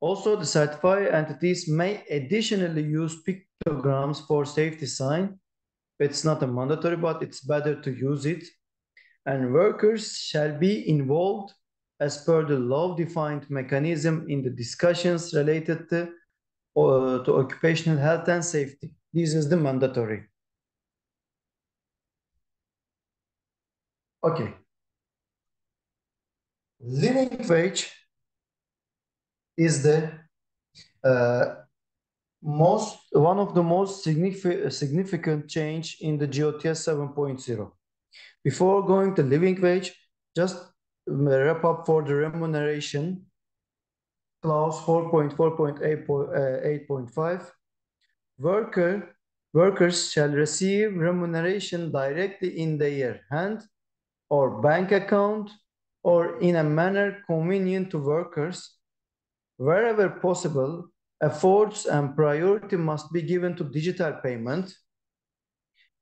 Also, the certified entities may additionally use pictograms for safety sign. It's not a mandatory, but it's better to use it. And workers shall be involved as per the law-defined mechanism in the discussions related to occupational health and safety. This is the mandatory. Okay. Living wage is the one of the most significant change in the GOTS 7.0. Before going to living wage, just wrap up for the remuneration. Clause 4.4.8.5. Workers shall receive remuneration directly in their hand or bank account or in a manner convenient to workers. Wherever possible, efforts and priority must be given to digital payment.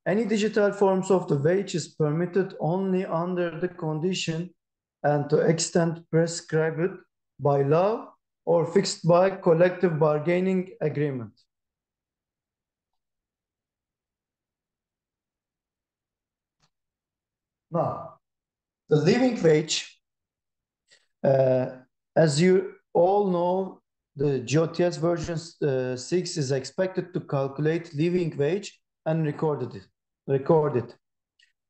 Any digital forms of the wage is permitted only under the condition and to extent prescribed by law or fixed by collective bargaining agreement. Now, the living wage, as you all know, the GOTS version 6 is expected to calculate living wage and record it.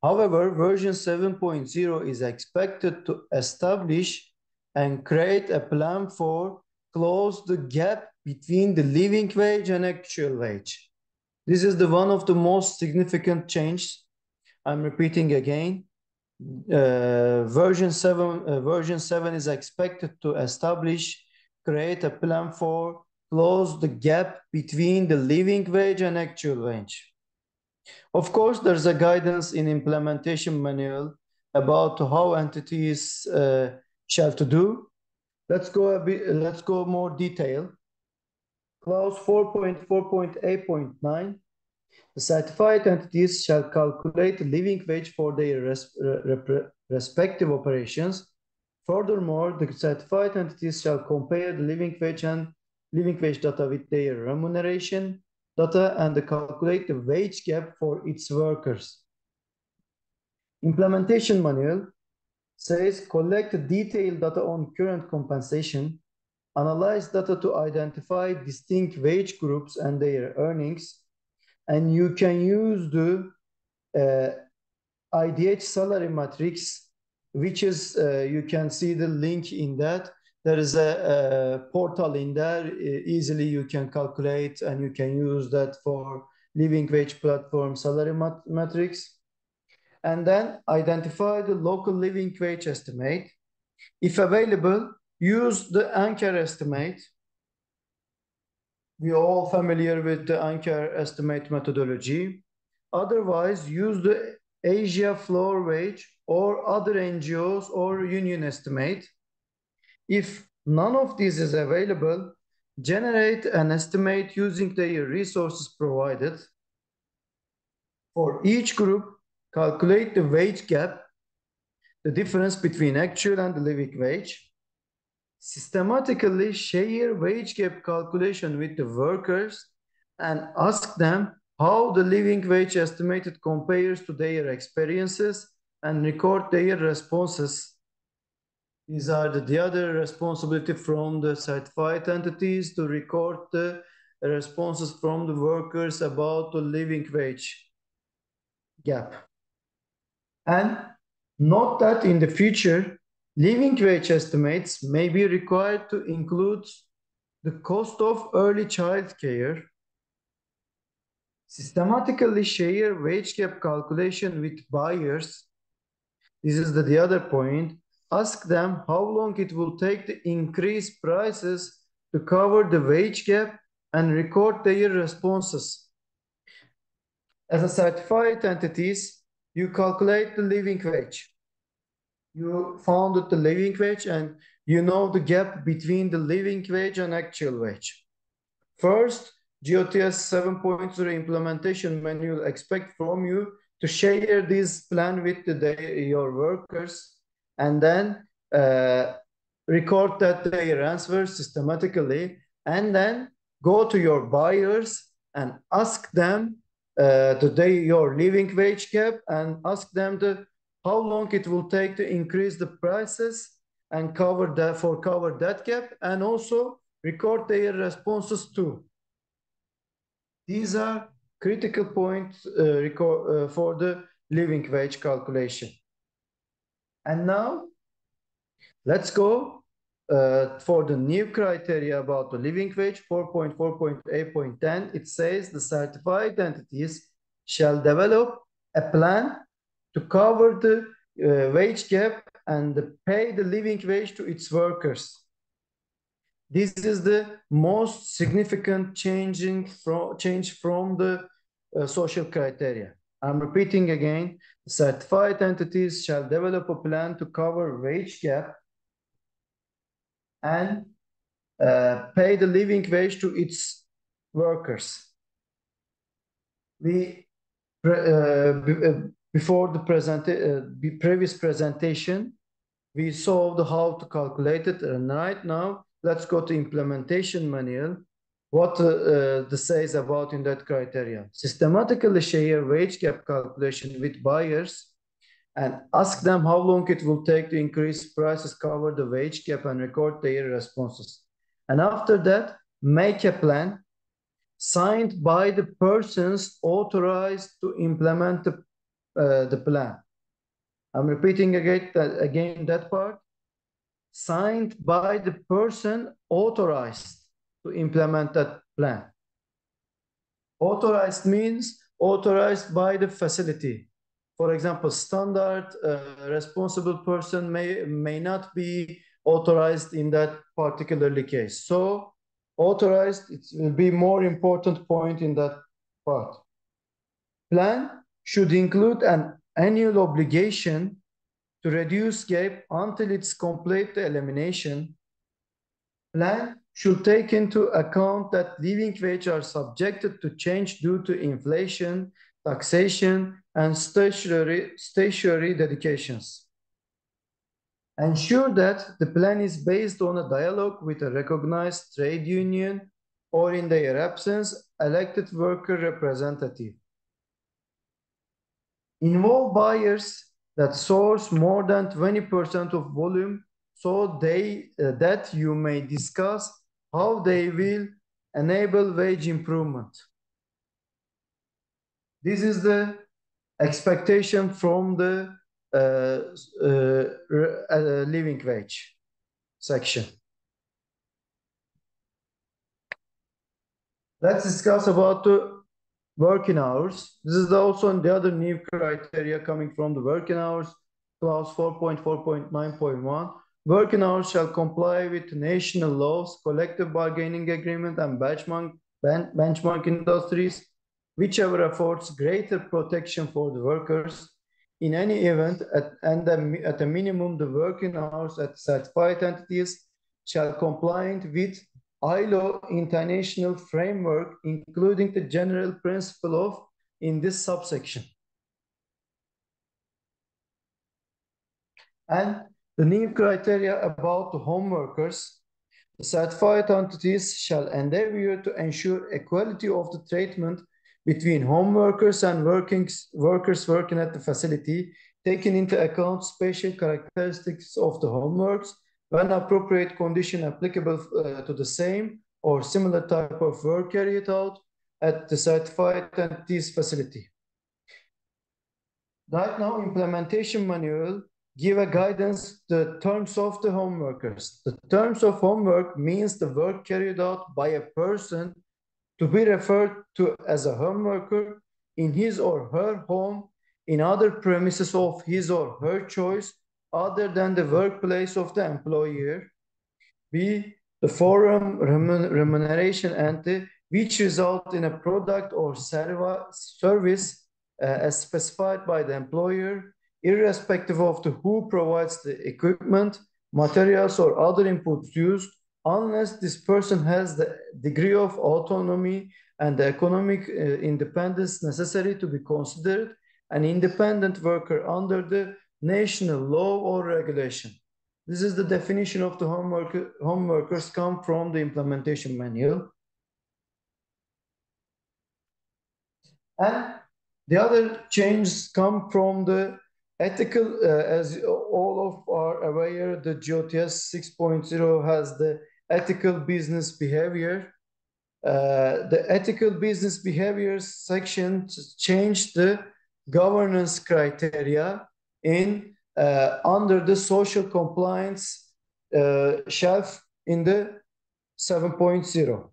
However, version 7.0 is expected to establish and create a plan for close the gap between the living wage and actual wage. This is one of the most significant changes. I'm repeating again. Version 7 is expected to create a plan for close the gap between the living wage and actual wage. Of course, there's a guidance in implementation manual about how entities shall to do. Let's go more detail. Clause 4.4.8.9. The certified entities shall calculate the living wage for their respective operations. Furthermore, the certified entities shall compare the living wage and living wage data with their remuneration data and calculate the wage gap for its workers. Implementation manual says collect detailed data on current compensation, analyze data to identify distinct wage groups and their earnings, and you can use the IDH salary matrix, which is, you can see the link in that. There is a portal in there. Easily you can calculate and you can use that for living wage platform salary matrix. And then identify the local living wage estimate. If available, use the anchor estimate. We are all familiar with the anchor estimate methodology. Otherwise, use the Asia floor wage or other NGOs or union estimate. If none of these is available, generate an estimate using the resources provided. For each group, calculate the wage gap, the difference between actual and the living wage. Systematically share wage gap calculation with the workers and ask them how the living wage estimated compares to their experiences and record their responses. These are the other responsibility from the certified entities to record the responses from the workers about the living wage gap. And note that in the future, living wage estimates may be required to include the cost of early child care. Systematically share wage gap calculation with buyers. This is the other point. Ask them how long it will take to increase prices to cover the wage gap and record their responses. As a certified entities, you calculate the living wage. You found the living wage and you know the gap between the living wage and actual wage. First, GOTS 7.0 implementation manual expect from you to share this plan with your workers and then record that their answers systematically and then go to your buyers and ask them your living wage gap and ask them how long it will take to increase the prices and cover that gap and also record their responses too. These are critical points for the living wage calculation. And now let's go for the new criteria about the living wage 4.4.8.10. It says the certified entities shall develop a plan to cover the wage gap and pay the living wage to its workers. This is the most significant change from the social criteria. I'm repeating again, certified entities shall develop a plan to cover wage gap and pay the living wage to its workers. Before the previous presentation, we saw how to calculate it, and right now let's go to implementation manual. What this says about in that criteria. Systematically share wage gap calculation with buyers and ask them how long it will take to increase prices, cover the wage gap, and record their responses. And after that, make a plan signed by the persons authorized to implement the plan. I'm repeating again that part. Signed by the person authorized to implement that plan. Authorized means authorized by the facility. For example, standard responsible person may not be authorized in that particular case. So authorized, it will be more important point in that part. Plan should include an annual obligation to reduce gap until it's complete elimination. Plan should take into account that living wage are subjected to change due to inflation, taxation, and statutory dedications. Ensure that the plan is based on a dialogue with a recognized trade union or, in their absence, elected worker representative. Involve buyers that source more than 20% of volume so that you may discuss how they will enable wage improvement. This is the expectation from the living wage section. Let's discuss about the working hours. This is also the other new criteria coming from the working hours, clause 4.4.9.1. Working hours shall comply with national laws, collective bargaining agreement, and benchmark industries, whichever affords greater protection for the workers. In any event, at a minimum, the working hours at certified entities shall comply with ILO international framework, including the general principle of in this subsection. And the new criteria about the home workers, the certified entities shall endeavor to ensure equality of the treatment between home workers and workers working at the facility, taking into account special characteristics of the homeworks, when appropriate condition applicable to the same or similar type of work carried out at the certified entities facility. Right now, implementation manual give a guidance the terms of the home workers. The terms of homework means the work carried out by a person to be referred to as a home worker in his or her home, in other premises of his or her choice, other than the workplace of the employer. B, the forum remuneration entity, which result in a product or service as specified by the employer, irrespective of who provides the equipment, materials, or other inputs used, unless this person has the degree of autonomy and the economic independence necessary to be considered an independent worker under the national law or regulation. This is the definition of the home workers come from the implementation manual. And the other changes come from the ethical, as all of are aware, the GOTS 6.0 has the ethical business behavior. The ethical business behaviors section changed the governance criteria in under the social compliance shelf in the 7.0.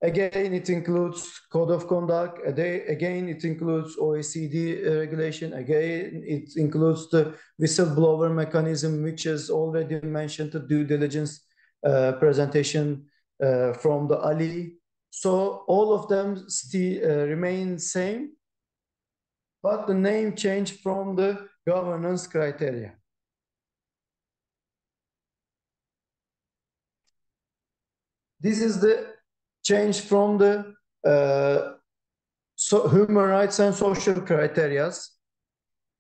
Again, it includes code of conduct. Again, it includes OECD regulation. Again, it includes the whistleblower mechanism, which is already mentioned, the due diligence presentation from the Ali. So all of them still remain same, but the name changed from the governance criteria. This is the change from the human rights and social criteria.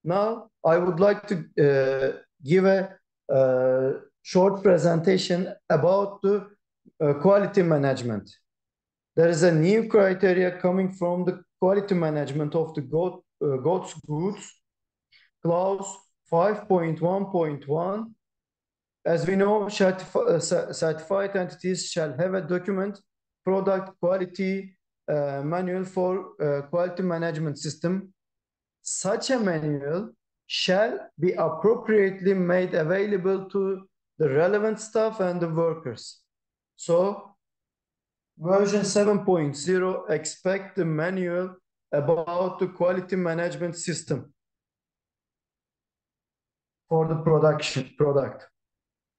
Now, I would like to give a short presentation about the quality management. There is a new criteria coming from the quality management of the GOTS goods, clause 5.1.1. As we know, certified entities shall have a document, product quality manual for quality management system. Such a manual shall be appropriately made available to the relevant staff and the workers. So, version 7.0 expect the manual about the quality management system for the product.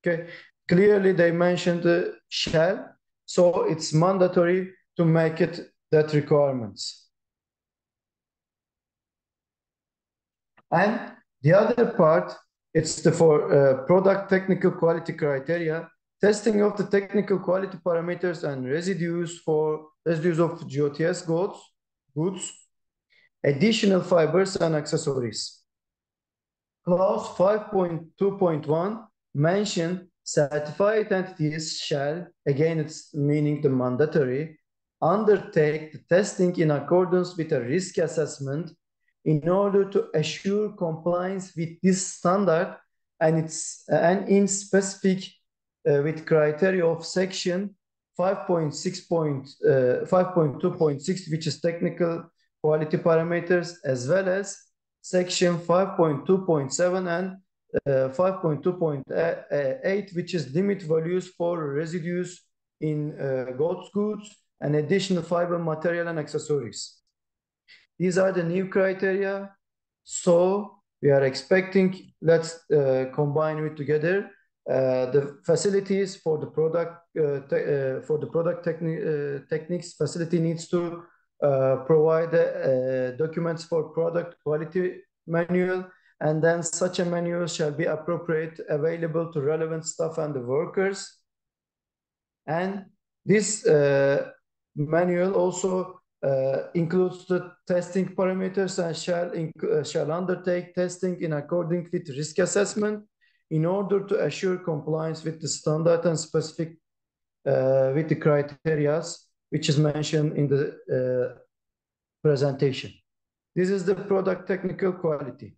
Okay, clearly they mentioned the shall, so it's mandatory to make it that requirements. And the other part, it's for product technical quality criteria. testing of the technical quality parameters and residues of GOTS goods, additional fibers and accessories. Clause 5.2.1 mention certified entities shall, again it's meaning the mandatory, undertake the testing in accordance with a risk assessment in order to assure compliance with this standard and in specific with criteria of section 5.2.6, which is technical quality parameters, as well as section 5.2.7 and 5.2.8, which is limit values for residues in GOTS goods and additional fiber material and accessories. These are the new criteria. So we are expecting, let's combine it together. The facilities for the product techniques facility needs to provide documents for product quality manual, and then such a manual shall be appropriate available to relevant staff and the workers. And this manual also includes the testing parameters and shall undertake testing in accordance with risk assessment in order to assure compliance with the standard and specific with the criteria which is mentioned in the presentation. This is the product technical quality.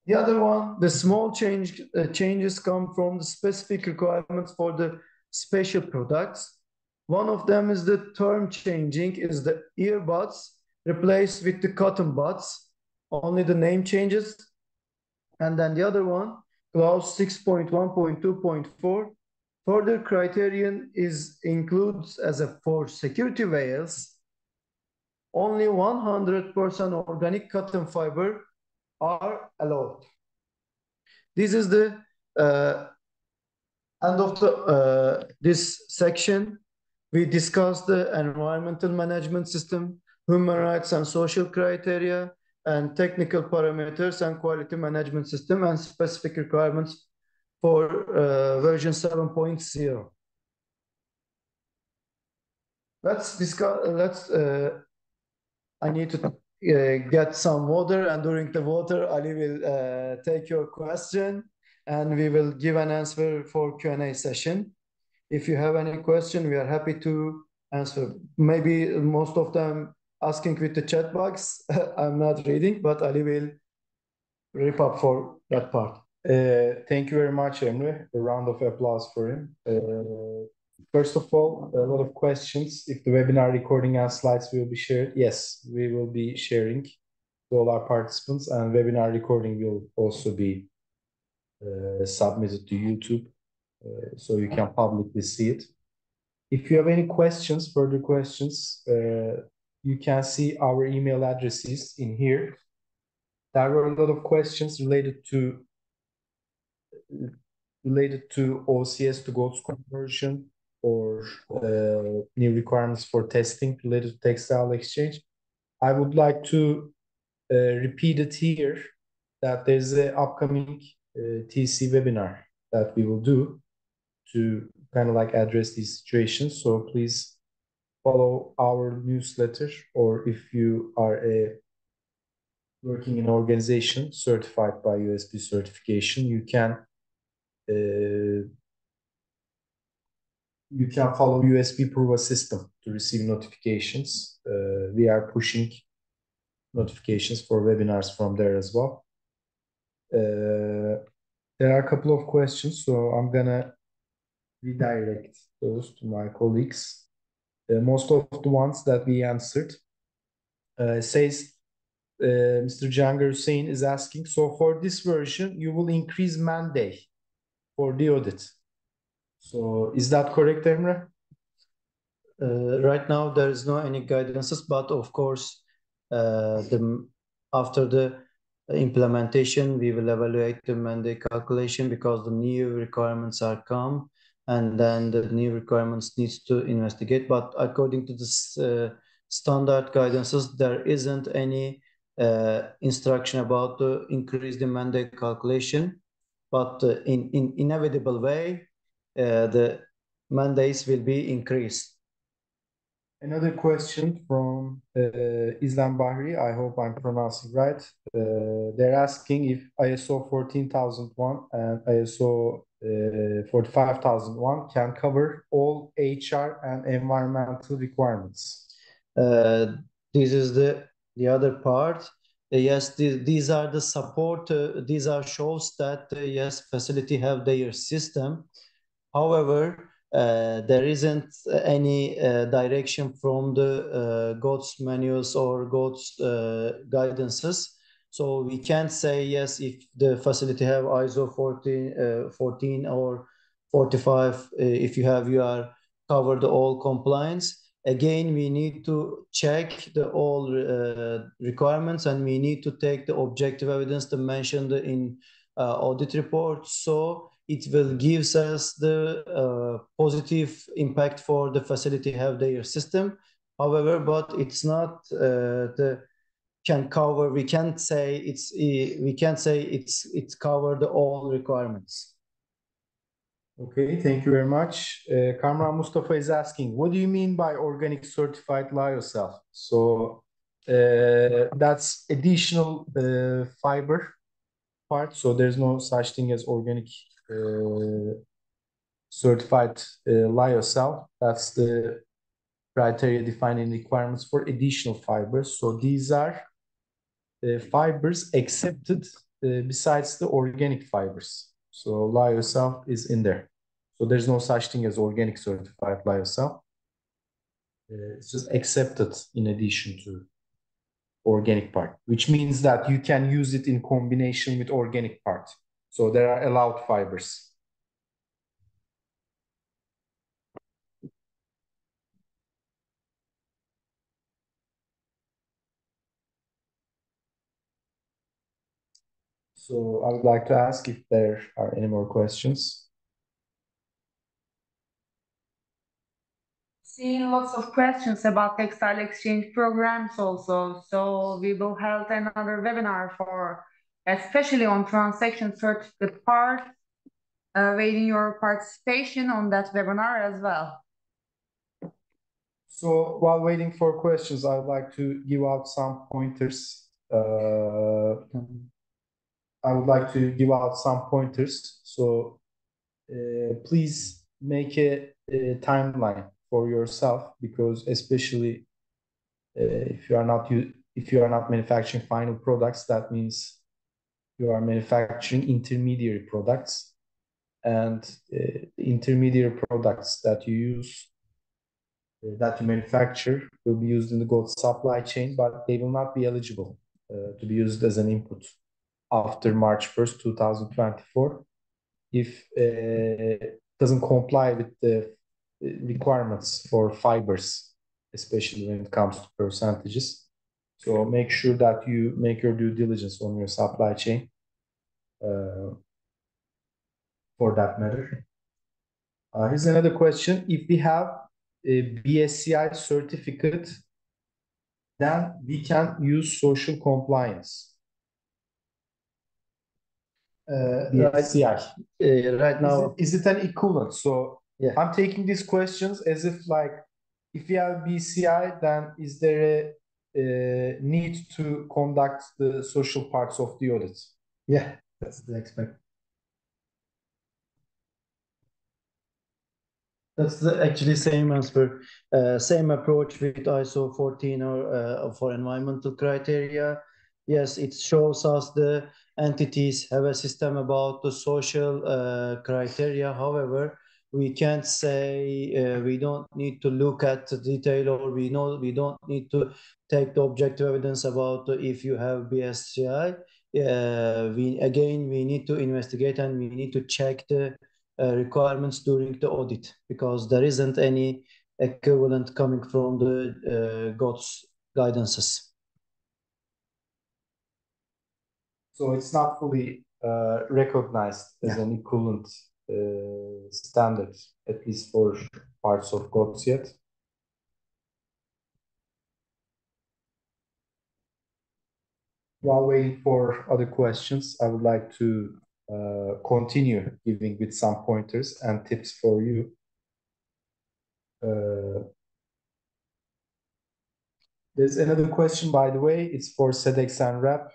The other one, the small changes come from the specific requirements for the special products. One of them is the term changing, is the earbuds replaced with the cotton buds. Only the name changes. And then the other one, clause 6.1.2.4, further criterion includes as a for security veils, only 100% organic cotton fiber are allowed. This is the end of this section. We discussed the environmental management system, human rights and social criteria, and technical parameters and quality management system and specific requirements for version 7.0. Let's discuss, I need to get some water, and during the water, Ali will take your question and we will give an answer for Q&A session. If you have any question, we are happy to answer. Maybe most of them asking with the chat box. I'm not reading, but Ali will rip up for that part. Thank you very much, Emre. A round of applause for him. First of all, a lot of questions. If the webinar recording and slides will be shared, yes, we will be sharing to all our participants, and webinar recording will also be submitted to YouTube, so you can publicly see it. If you have any questions, further questions, you can see our email addresses in here. There were a lot of questions related to OCS to GOTS conversion, or new requirements for testing related to textile exchange. I would like to repeat it here, that there's an upcoming TC webinar that we will do to kind of like address these situations. So please follow our newsletter, or if you are working in an organization certified by USB certification, you can follow USB Prova system to receive notifications. We are pushing notifications for webinars from there as well. There are a couple of questions, so I'm gonna redirect those to my colleagues. Most of the ones that we answered says Mr. Jangir Hussein is asking, so for this version, you will increase mandate for the audit. So is that correct, Emre? Right now, there is no any guidances, but of course, after the implementation, we will evaluate the mandate calculation, because the new requirements are come, and then the new requirements needs to investigate. But according to this standard guidances, there isn't any instruction about the increase the mandate calculation. but in inevitable way, the mandates will be increased. Another question from Islam Bahri. I hope I'm pronouncing right. They're asking if ISO 14001 and ISO 45001 can cover all HR and environmental requirements. This is the other part. Yes, these are the support. These are shows that yes, facility have their system. However, there isn't any direction from the GOTS manuals or GOTS guidances. So we can't say yes if the facility have ISO 14 or 45. If you are covered all compliance. Again, we need to check the all requirements, and we need to take the objective evidence that mentioned in audit report. So it will gives us the positive impact for the facility have their system. However, but it's not the can cover. We can't say it's covered all requirements. Okay, thank you very much. Kamran Mustafa is asking, what do you mean by organic certified lyocell? So that's additional fiber part. So there's no such thing as organic certified lyocell. That's the criteria defining requirements for additional fibers. So these are fibers accepted besides the organic fibers. So lyocell is in there. So there's no such thing as organic certified lyocell. It's just accepted in addition to organic part, which means that you can use it in combination with organic part. So there are allowed fibers. So I would like to ask if there are any more questions. Seeing lots of questions about textile exchange programs also. So we will hold another webinar for, especially on transaction certificate part, waiting your participation on that webinar as well. So while waiting for questions, I would like to give out some pointers. So please make a timeline for yourself, because especially if you are not manufacturing final products, that means you are manufacturing intermediary products, and intermediary products that you manufacture will be used in the GOTS supply chain, but they will not be eligible to be used as an input after March 1st, 2024, if it doesn't comply with the requirements for fibers, especially when it comes to percentages. So make sure that you make your due diligence on your supply chain for that matter. Here's another question. If we have a BSCI certificate, then we can use social compliance. BSCI. Right now, Is it an equivalent? So yeah. I'm taking these questions as if like, if you have BCI, then is there a need to conduct the social parts of the audit? Yeah, that's the expect. That's the actually same answer, same approach with ISO 14 or for environmental criteria. Yes, it shows us the entities have a system about the social criteria. However, we can't say we don't need to look at the detail, or we don't need to take the objective evidence about if you have BSCI. We need to investigate, and we need to check the requirements during the audit, because there isn't any equivalent coming from the GOTS guidances. So it's not fully recognized as an equivalent standard, at least for parts of GOTS yet. While waiting for other questions, I would like to continue giving with some pointers and tips for you. There's another question, by the way. It's for SEDEX and RAP.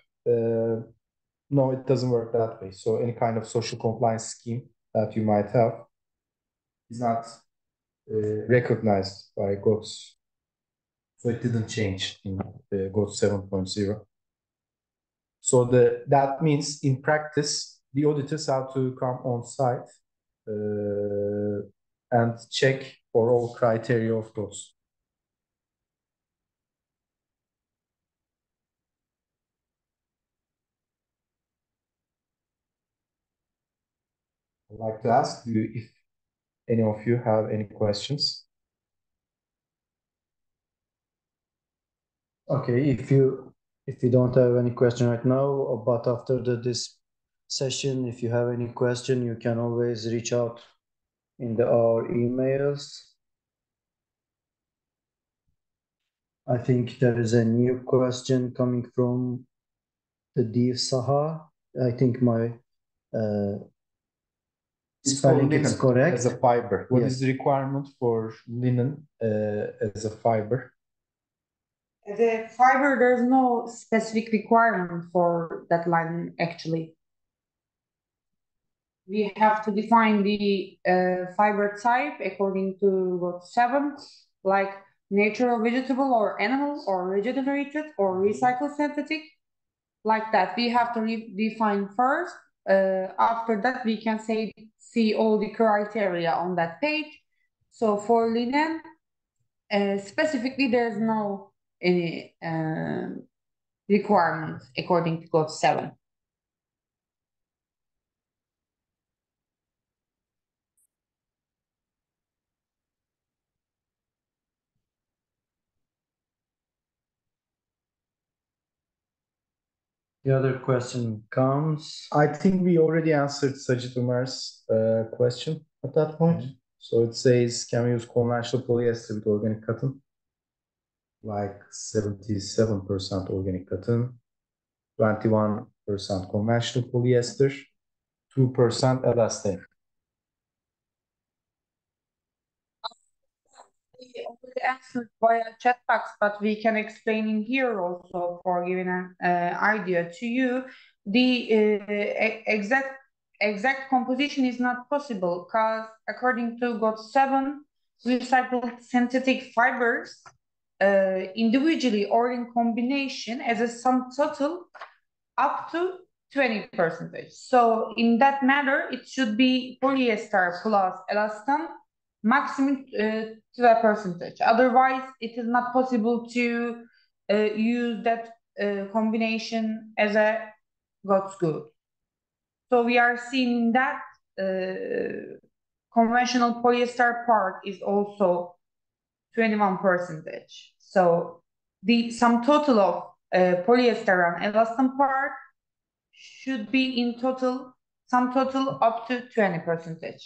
No, it doesn't work that way. So any kind of social compliance scheme that you might have is not recognized by GOTS. So it didn't change in the GOTS 7.0. So that means in practice, the auditors have to come on site and check for all criteria of GOTS. I'd like to ask you if any of you have any questions. Okay, if you don't have any question right now, but after this session, if you have any question, you can always reach out in our emails. I think there is a new question coming from the Div Saha. I think my spelling is correct. As a fiber. What Yes. is the requirement for linen as a fiber? The fiber, there's no specific requirement for that line, actually. We have to define the fiber type according to GOTS 7, like natural, vegetable, or animal, or regenerated, or recycled synthetic, like that. We have to define first. After that, we can see all the criteria on that page. So for linen, specifically, there's no any requirements according to GOTS 7. The other question comes. I think we already answered Sajid Umar's question at that point. Mm-hmm. So it says, can we use conventional polyester with organic cotton? Like 77% organic cotton, 21% conventional polyester, 2% elastane. We already answered via chat box, but we can explain in here also for giving an idea to you. The exact composition is not possible because according to GOTS 7, recycled synthetic fibers individually or in combination as a sum total up to 20%. So in that matter, it should be polyester plus elastan, maximum 12%. Otherwise, it is not possible to use that combination as a GOTS good. So we are seeing that conventional polyester part is also 21%. So the sum total of polyester and elastan part should be in total, sum total up to 20%.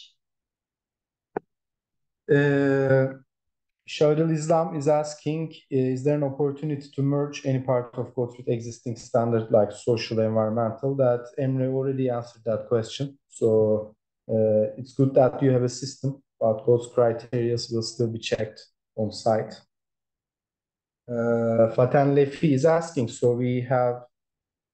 Shadil Islam is asking, is there an opportunity to merge any part of GOTS with existing standard like social, environmental? That Emre already answered that question. So it's good that you have a system, but GOTS criteria will still be checked on site. Fatan Lefi is asking, so we have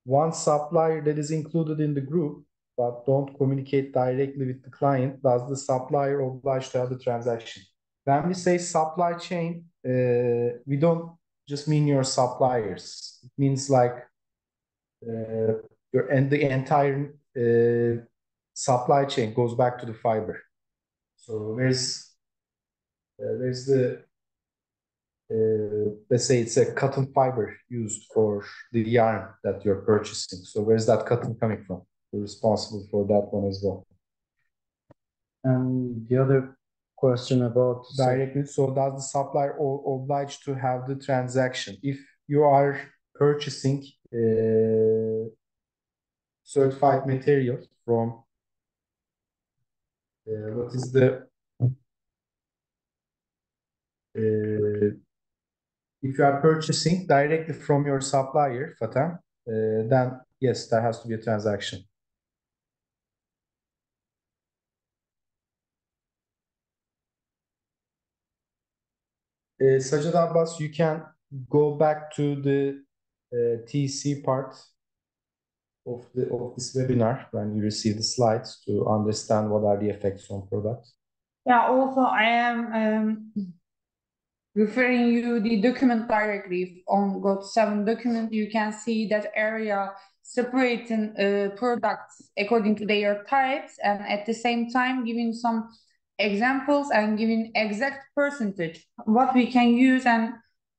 one supplier that is included in the group, but don't communicate directly with the client. Does the supplier oblige to have the transaction? When we say supply chain, we don't just mean your suppliers. It means like the entire supply chain goes back to the fiber. So there's the let's say it's a cotton fiber used for the yarn that you're purchasing. So where's that cotton coming from? We're responsible for that one as well. And the other question about directly. So does the supplier oblige to have the transaction? If you are purchasing certified material from what is the if you are purchasing directly from your supplier, Fatan, then yes, there has to be a transaction. Sajid Abbas, you can go back to the TC part of this webinar when you receive the slides to understand what are the effects on products. Yeah, also I am referring you the document directly on GOTS 7 document. You can see that area separating products according to their types, and at the same time giving some examples and giving exact percentage what we can use and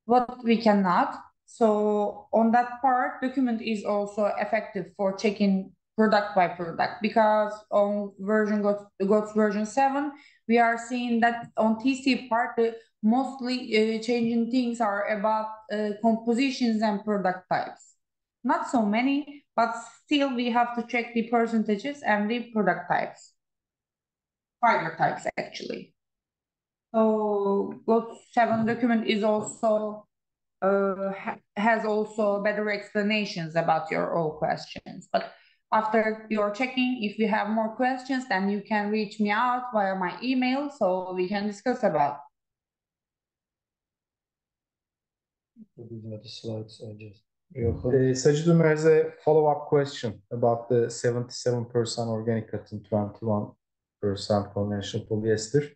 what we cannot. So on that part, document is also effective for checking product by product, because on GOTS version 7 we are seeing that on TC part mostly changing things are about compositions and product types. Not so many, but still we have to check the percentages and the product types. Fiber types, actually. So GOTS 7 document is also has also better explanations about your all questions. But after your checking, if you have more questions, then you can reach me out via my email so we can discuss about. These are the slides I just. Sajid Ömer has a follow-up question about the 77% organic cotton, 21% conventional polyester.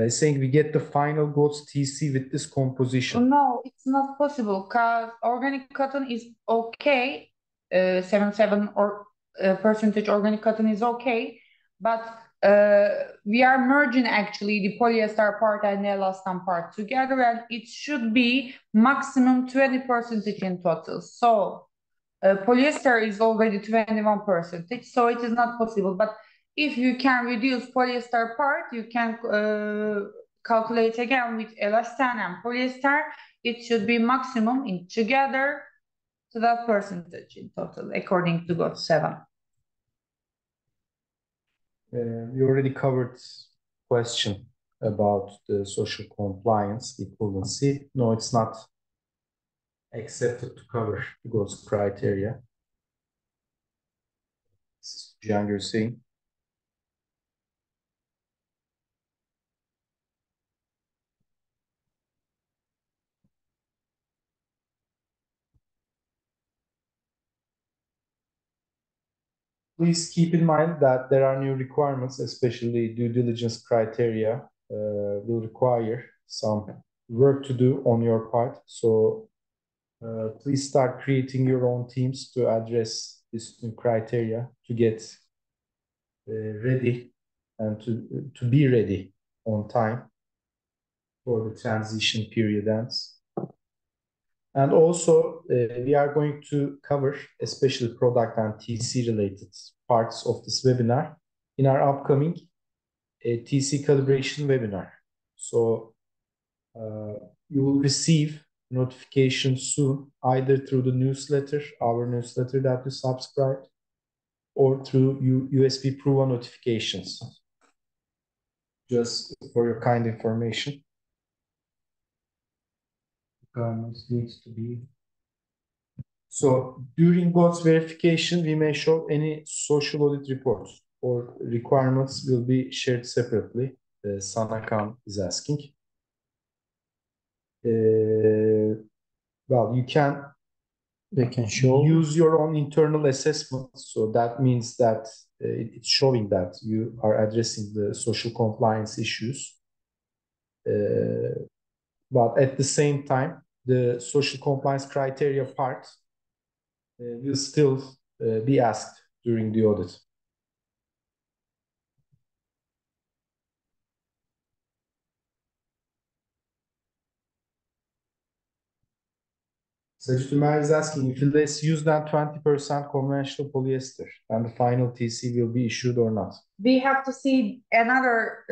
Saying we get the final GOTS TC with this composition. No, it's not possible, because organic cotton is okay. 77 or percentage organic cotton is okay, but we are merging actually the polyester part and the elastan part together, and it should be maximum 20% in total. So polyester is already 21%, so it is not possible. But if you can reduce polyester part, you can calculate again with elastan and polyester. It should be maximum in together to that percentage in total, according to GOTS 7. We already covered question about the social compliance equivalency. No, it's not accepted to cover the GOTS criteria. This is Cihan, you're saying. Please keep in mind that there are new requirements, especially due diligence criteria will require some work to do on your part. So please start creating your own teams to address this new criteria to get ready and to be ready on time for the transition period ends. And also, we are going to cover especially product and TC related parts of this webinar in our upcoming TC calibration webinar. So you will receive notification soon, either through the newsletter, our newsletter that you subscribed, or through USB Prova notifications. Just for your kind information. Requirements needs to be. So during GOTS verification, we may show any social audit reports or requirements will be shared separately. Sanakan is asking. Well, you can. They can show. Use your own internal assessment. So that means that it's showing that you are addressing the social compliance issues. But at the same time, the social compliance criteria part will still be asked during the audit. Sajid Ömer is asking if less use than 20% conventional polyester and the final TC will be issued or not. We have to see another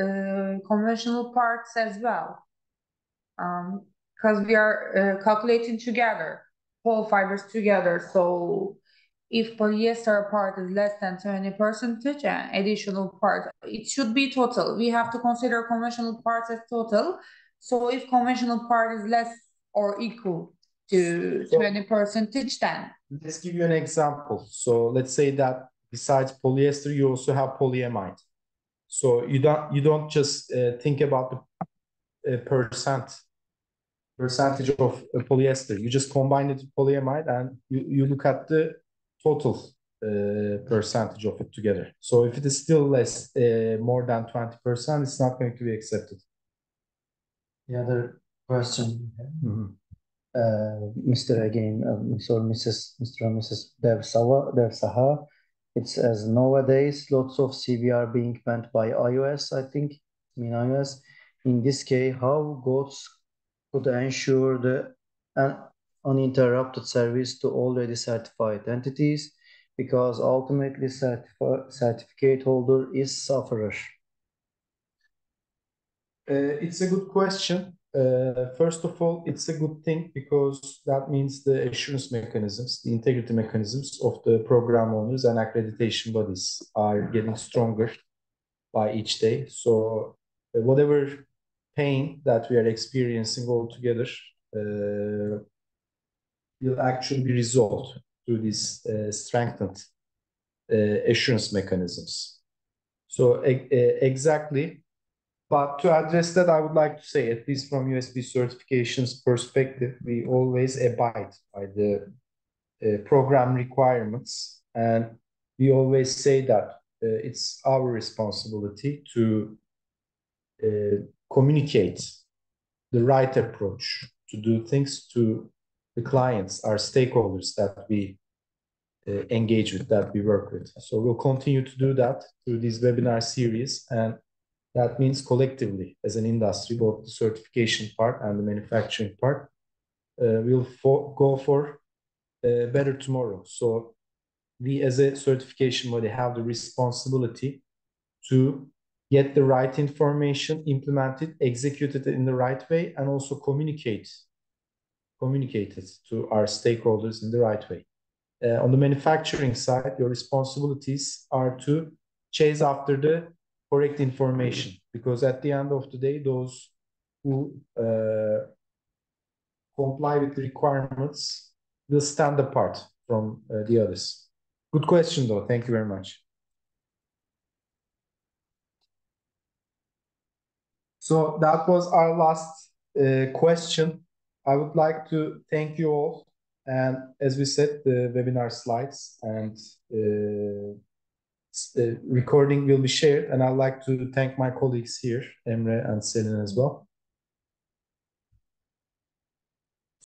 conventional parts as well, because we are calculating together, whole fibers together. So if polyester part is less than 20% and additional part, it should be total. We have to consider conventional parts as total. So if conventional part is less or equal to 20%, then. Let's give you an example. So let's say that besides polyester, you also have polyamide. So you don't just think about the percent percentage of polyester. You just combine it with polyamide and you look at the total percentage of it together. So if it is still less, more than 20%, it's not going to be accepted. The other question, Mhm. Mr. again, Mr. or Mrs. Devsaha. It says nowadays lots of CBR being banned by iOS, I think. I mean iOS. In this case, how GOTS could ensure the uninterrupted service to already certified entities, because ultimately certificate holder is sufferer. It's a good question. First of all, it's a good thing because that means the assurance mechanisms, the integrity mechanisms of the program owners and accreditation bodies are getting stronger by each day. So whatever pain that we are experiencing altogether will actually be resolved through these strengthened assurance mechanisms. So exactly. But to address that, I would like to say, at least from USB certifications perspective, we always abide by the program requirements. And we always say that it's our responsibility to communicate the right approach to do things to the clients, our stakeholders that we engage with, that we work with. So we'll continue to do that through these webinar series, and that means collectively as an industry, both the certification part and the manufacturing part, we'll go for a better tomorrow. So we as a certification body have the responsibility to get the right information, implement it, execute it in the right way, and also communicate it to our stakeholders in the right way. On the manufacturing side, your responsibilities are to chase after the correct information, because at the end of the day, those who comply with the requirements will stand apart from the others. Good question, though. Thank you very much. So that was our last question. I would like to thank you all. And as we said, the webinar slides and the recording will be shared. And I'd like to thank my colleagues here, Emre and Selin as well.